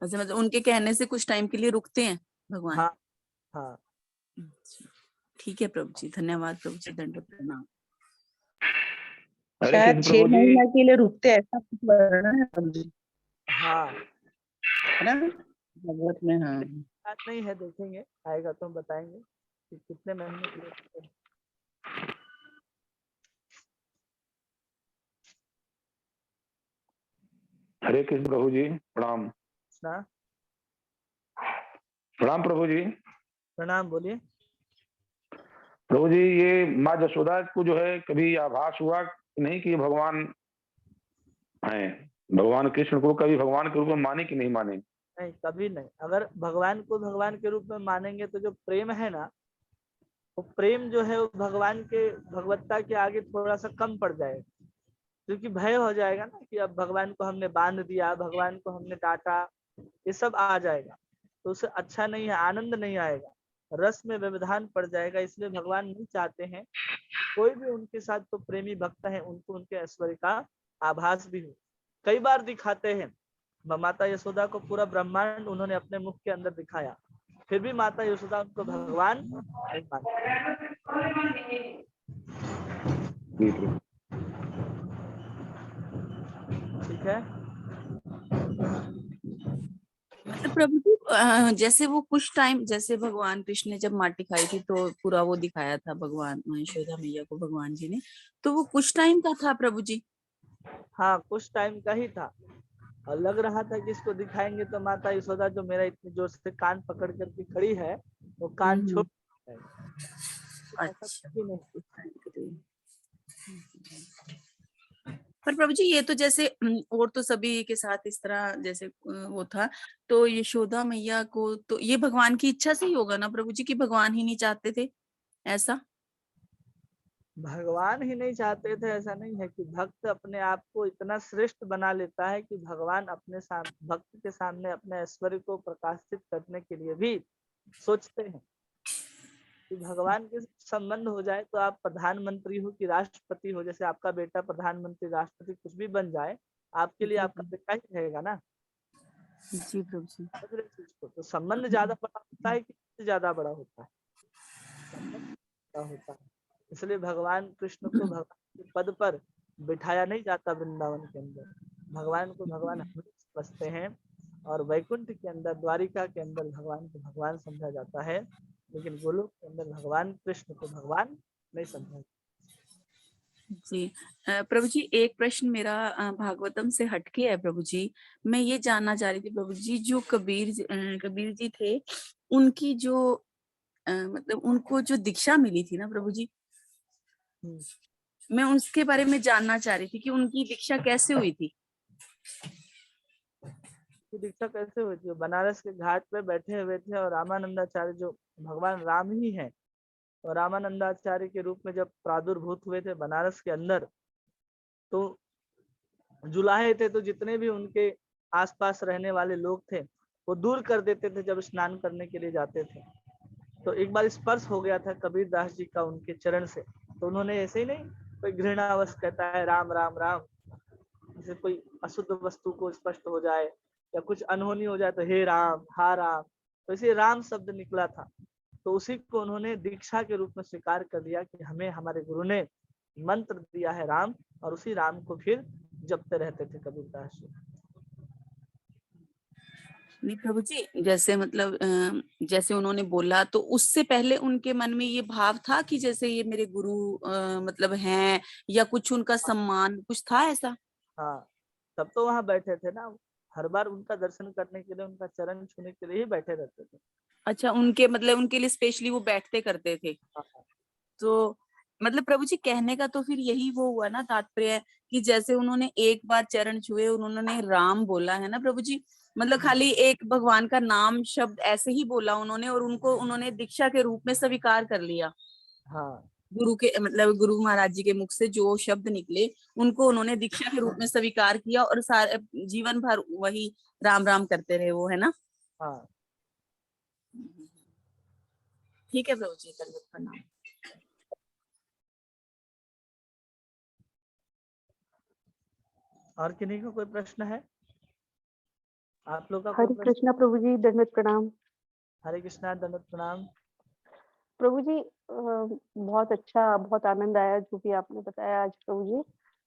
अच्छा, मतलब उनके कहने से कुछ टाइम के लिए रुकते हैं भगवान? हाँ हाँ। अच्छा, ठीक है प्रभु जी, धन्यवाद प्रभु जी, दंडवत प्रणाम। हरे शायद कृष्ण 6 प्रभु जी। महीना के लिए रुकते हैं, ऐसा कुछ वर्णन है प्रभु जी, हाँ, है ना भागवत में? हाँ, याद नहीं है, देखेंगे आएगा तो हम बताएंगे कि कितने महीने के लिए रुकते हैं। हरे कृष्ण प्रभु जी, प्रणाम। ना, प्रणाम प्रभु जी। प्रणाम, बोलिए। प्रभु जी, ये माँ जसोदा को जो है कभी आभास हुआ कि नहीं कि ये भगवान हैं? भगवान कृष्ण को कभी भगवान के रूप में माने कि नहीं माने? नहीं, कभी नहीं। अगर भगवान को भगवान के रूप में मानेंगे तो जो प्रेम है ना, वो प्रेम जो है वो भगवान के भगवत्ता के आगे थोड़ा सा कम पड़ जाएगा, क्योंकि भय हो जाएगा ना कि अब भगवान को हमने बांध दिया, भगवान को हमने डांटा, ये सब आ जाएगा, तो उससे अच्छा नहीं है, आनंद नहीं आएगा, रस में व्यवधान पड़ जाएगा। इसलिए भगवान नहीं चाहते हैं कोई भी उनके साथ तो प्रेमी भक्त है उनको उनके ऐश्वर्य का आभास भी हो। कई बार दिखाते हैं, माता यशोदा को पूरा ब्रह्मांड उन्होंने अपने मुख के अंदर दिखाया, फिर भी माता यशोदा उनको भगवान नहीं मानती। ठीक है। मतलब प्रभु जी जैसे वो कुछ टाइम, जैसे भगवान कृष्ण ने जब माटी खाई थी तो पूरा वो दिखाया था भगवान यशोदा मैया को भगवान जी ने, तो वो कुछ टाइम का था प्रभु जी? हाँ, कुछ टाइम का ही था, और लग रहा था कि इसको दिखाएंगे तो माता यशोदा जो मेरा इतनी जोर से कान पकड़ करके खड़ी है वो कान छोड़ जाएगी। ऐसा अच्छा, कुछ भी नहीं। कुछ टाइम के लिए। पर प्रभु जी ये तो जैसे और तो सभी के साथ इस तरह जैसे वो था, तो यशोदा मैया को तो ये भगवान की इच्छा से ही होगा ना प्रभु जी, कि भगवान ही नहीं चाहते थे ऐसा? भगवान ही नहीं चाहते थे ऐसा नहीं है, कि भक्त अपने आप को इतना श्रेष्ठ बना लेता है कि भगवान अपने भक्त के सामने अपने ऐश्वर्य को प्रकाशित करने के लिए भी सोचते हैं कि भगवान के संबंध हो जाए तो आप प्रधानमंत्री हो कि राष्ट्रपति हो, जैसे आपका बेटा प्रधानमंत्री राष्ट्रपति कुछ भी बन जाए, आपके लिए आपका बेटा ही रहेगा ना। जी प्रभु जी। तो संबंध ज्यादा बड़ा होता है कि ज्यादा बड़ा होता है? संबंध बड़ा होता है। इसलिए भगवान कृष्ण को भगवान के पद पर बिठाया नहीं जाता वृंदावन के अंदर, भगवान को भगवान हम समझते हैं, और वैकुंठ के अंदर द्वारिका के अंदर भगवान को भगवान समझा जाता है, लेकिन गोलोक के अंदर भगवान कृष्ण को भगवान नहीं समझा। जी प्रभु जी, एक प्रश्न मेरा भागवतम से हटके है प्रभु जी। मैं ये जानना चाह रही थी प्रभु जी, जो कबीर जी थे, उनकी जो मतलब उनको जो दीक्षा मिली थी ना प्रभु जी, मैं उसके बारे में जानना चाह रही थी कि उनकी दीक्षा कैसे हुई थी? दीक्षा कैसे हुई थी? बनारस के घाट पे बैठे हुए थे, और रामानंदाचार्य जो भगवान राम ही है, और रामानंदाचार्य के रूप में जब प्रादुर्भूत हुए थे बनारस के अंदर, तो जुलाहे थे, तो जितने भी उनके आसपास रहने वाले लोग थे वो दूर कर देते थे जब स्नान करने के लिए जाते थे। तो एक बार स्पर्श हो गया था कबीर दास जी का उनके चरण से, तो उन्होंने ऐसे ही नहीं, कोई घृणावश कहता है राम राम राम, जैसे कोई अशुद्ध वस्तु को स्पष्ट हो जाए या कुछ अनहोनी हो जाए तो हे राम हा राम, तो इसे राम शब्द निकला था। तो उसी को उन्होंने दीक्षा के रूप में स्वीकार कर लिया कि हमें हमारे गुरु ने मंत्र दिया है राम, और उसी राम को फिर जपते रहते थे कबीरदास जी। नहीं प्रभु जी, जैसे मतलब जैसे उन्होंने बोला, तो उससे पहले उनके मन में ये भाव था कि जैसे ये मेरे गुरु मतलब हैं, या कुछ उनका सम्मान कुछ था ऐसा? हाँ, तब तो वहां बैठे थे ना, हर बार उनका दर्शन करने के लिए, उनका चरण छूने के लिए ही बैठे रहते थे। अच्छा, उनके मतलब उनके लिए स्पेशली वो बैठते करते थे। हाँ, तो मतलब प्रभु जी कहने का तो फिर यही वो हुआ ना तात्पर्य, कि जैसे उन्होंने एक बार चरण छुए, उन्होंने राम बोला है ना प्रभु जी, मतलब खाली एक भगवान का नाम शब्द ऐसे ही बोला उन्होंने, और उनको उन्होंने दीक्षा के रूप में स्वीकार कर लिया। हाँ गुरु के मतलब गुरु महाराज जी के मुख से जो शब्द निकले उनको उन्होंने दीक्षा के रूप में स्वीकार किया, और सारे जीवन भर वही राम राम करते रहे वो, है ना। हाँ। ठीक है प्रभु जी, दंडवत प्रणाम। और किन्हीं का कोई प्रश्न है? आप लोग का हरे कोई प्रश्न? कृष्णा प्रभु जी, दंडवत प्रणाम। हरे कृष्णा, दंडवत प्रणाम। प्रभु जी बहुत अच्छा, बहुत आनंद आया जो भी आपने बताया आज प्रभु जी।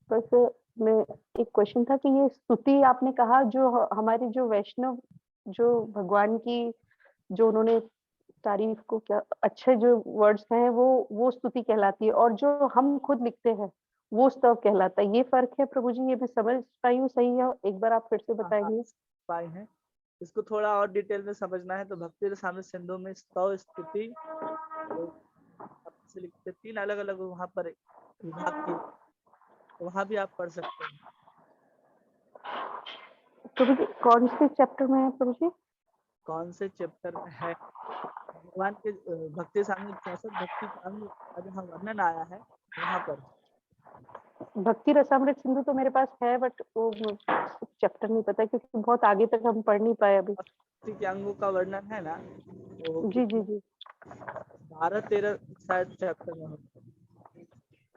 बस मैं एक क्वेश्चन था कि ये स्तुति आपने कहा जो हमारी जो वैष्णव जो भगवान की जो उन्होंने तारीफ को क्या अच्छे जो वर्ड्स हैं वो स्तुति कहलाती है, और जो हम खुद लिखते हैं वो स्तव कहलाता है। ये फर्क है प्रभु जी, ये मैं समझ पाई हूँ सही है? एक बार आप फिर से बताएंगे। पाए हैं। इसको थोड़ा और डिटेल में समझना है तो भक्ति रसामृत सिंधु में स्तव, स्तुति से लिखते 3 अलग अलग वहां पर विभाग की, तो वहां भी आप पढ़ सकते हैं। प्रभु जी कौन से चैप्टर में है प्रभु जी? कौन से चैप्टर में है? भगवान के भक्ति रसामृत 64 भक्ति का अंग का जहाँ वर्णन आया है वहां पर। भक्ति रसामृत सिंधु तो मेरे पास है, बट वो चैप्टर नहीं पता क्योंकि बहुत आगे तक हम पढ़ नहीं पाए अभी। भक्ति के अंगों का वर्णन है ना, तो जी जी जी 12-13 शायद चैप्टर में हो।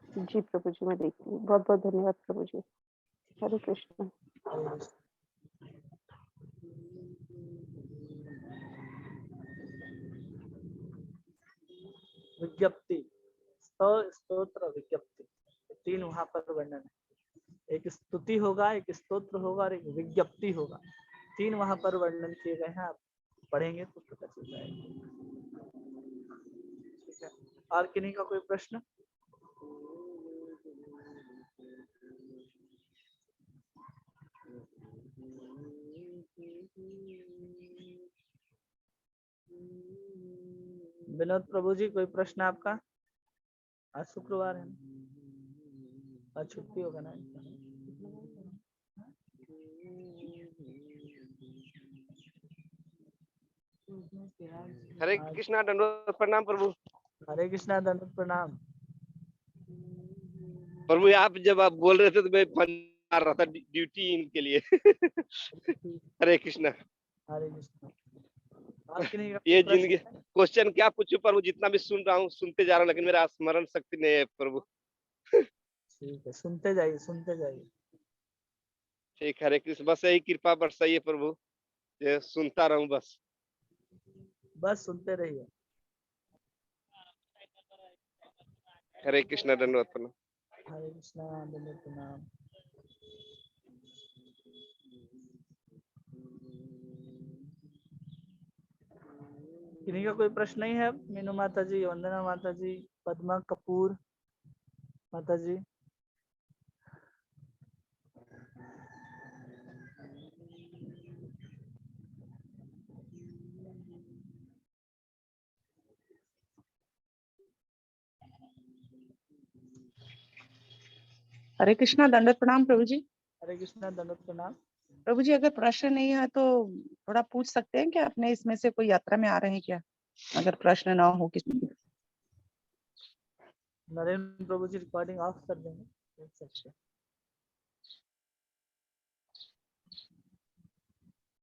जी प्रभु जी, मैं देखती हूँ। बहुत बहुत धन्यवाद प्रभु जी। हरे कृष्ण। विज्ञप्ति, स्तोत्र, विज्ञप्ति, 3 वहां पर वर्णन है। एक स्तुति होगा, एक स्तोत्र होगा और एक विज्ञप्ति होगा। 3 वहां पर वर्णन किए गए हैं। आप पढ़ेंगे तो पता चल जाएगा। ठीक है, और किन्हीं का कोई प्रश्न? विनोद प्रभु जी, कोई प्रश्न आपका? आज शुक्रवार है, आज छुट्टी होगा ना। हरे कृष्णा, दंडवत प्रणाम प्रभु। हरे कृष्णा, दंडवत प्रणाम। प्रभु आप जब आप बोल रहे थे तो मैं आ रहा था ड्यूटी इनके लिए। हरे कृष्णा। हरे कृष्णा। और किन्हीं का ये कोई प्रश्न जिंदगी है? क्वेश्चन क्या पूछूं प्रभु, जितना भी सुन रहा हूँ सुनते जा रहा हूँ, लेकिन मेरा स्मरण शक्ति नहीं है प्रभु। ठीक है, सुनते जाइए, सुनते जाइए। ठीक, हरे कृष्ण। बस यही कृपा बरसाइए प्रभु, ये सुनता रहूं बस। बस सुनते रहिए। हरे कृष्ण, दंडवत प्रणाम। हरे कृष्णा, दंडवत प्रणाम। किन्हीं का कोई प्रश्न नहीं है? मीनू माता जी, वंदना माता जी, पद्मा कपूर माता जी। हरे कृष्णा, दंडवत प्रणाम प्रभु जी। हरे कृष्णा, दंडवत प्रणाम। प्रभु जी अगर प्रश्न नहीं है तो थोड़ा पूछ सकते हैं कि अपने इसमें से कोई यात्रा में आ रहे हैं क्या, अगर प्रश्न ना हो किसी। नरेंद्र प्रभु जी रिकॉर्डिंग ऑफ कर देंगे।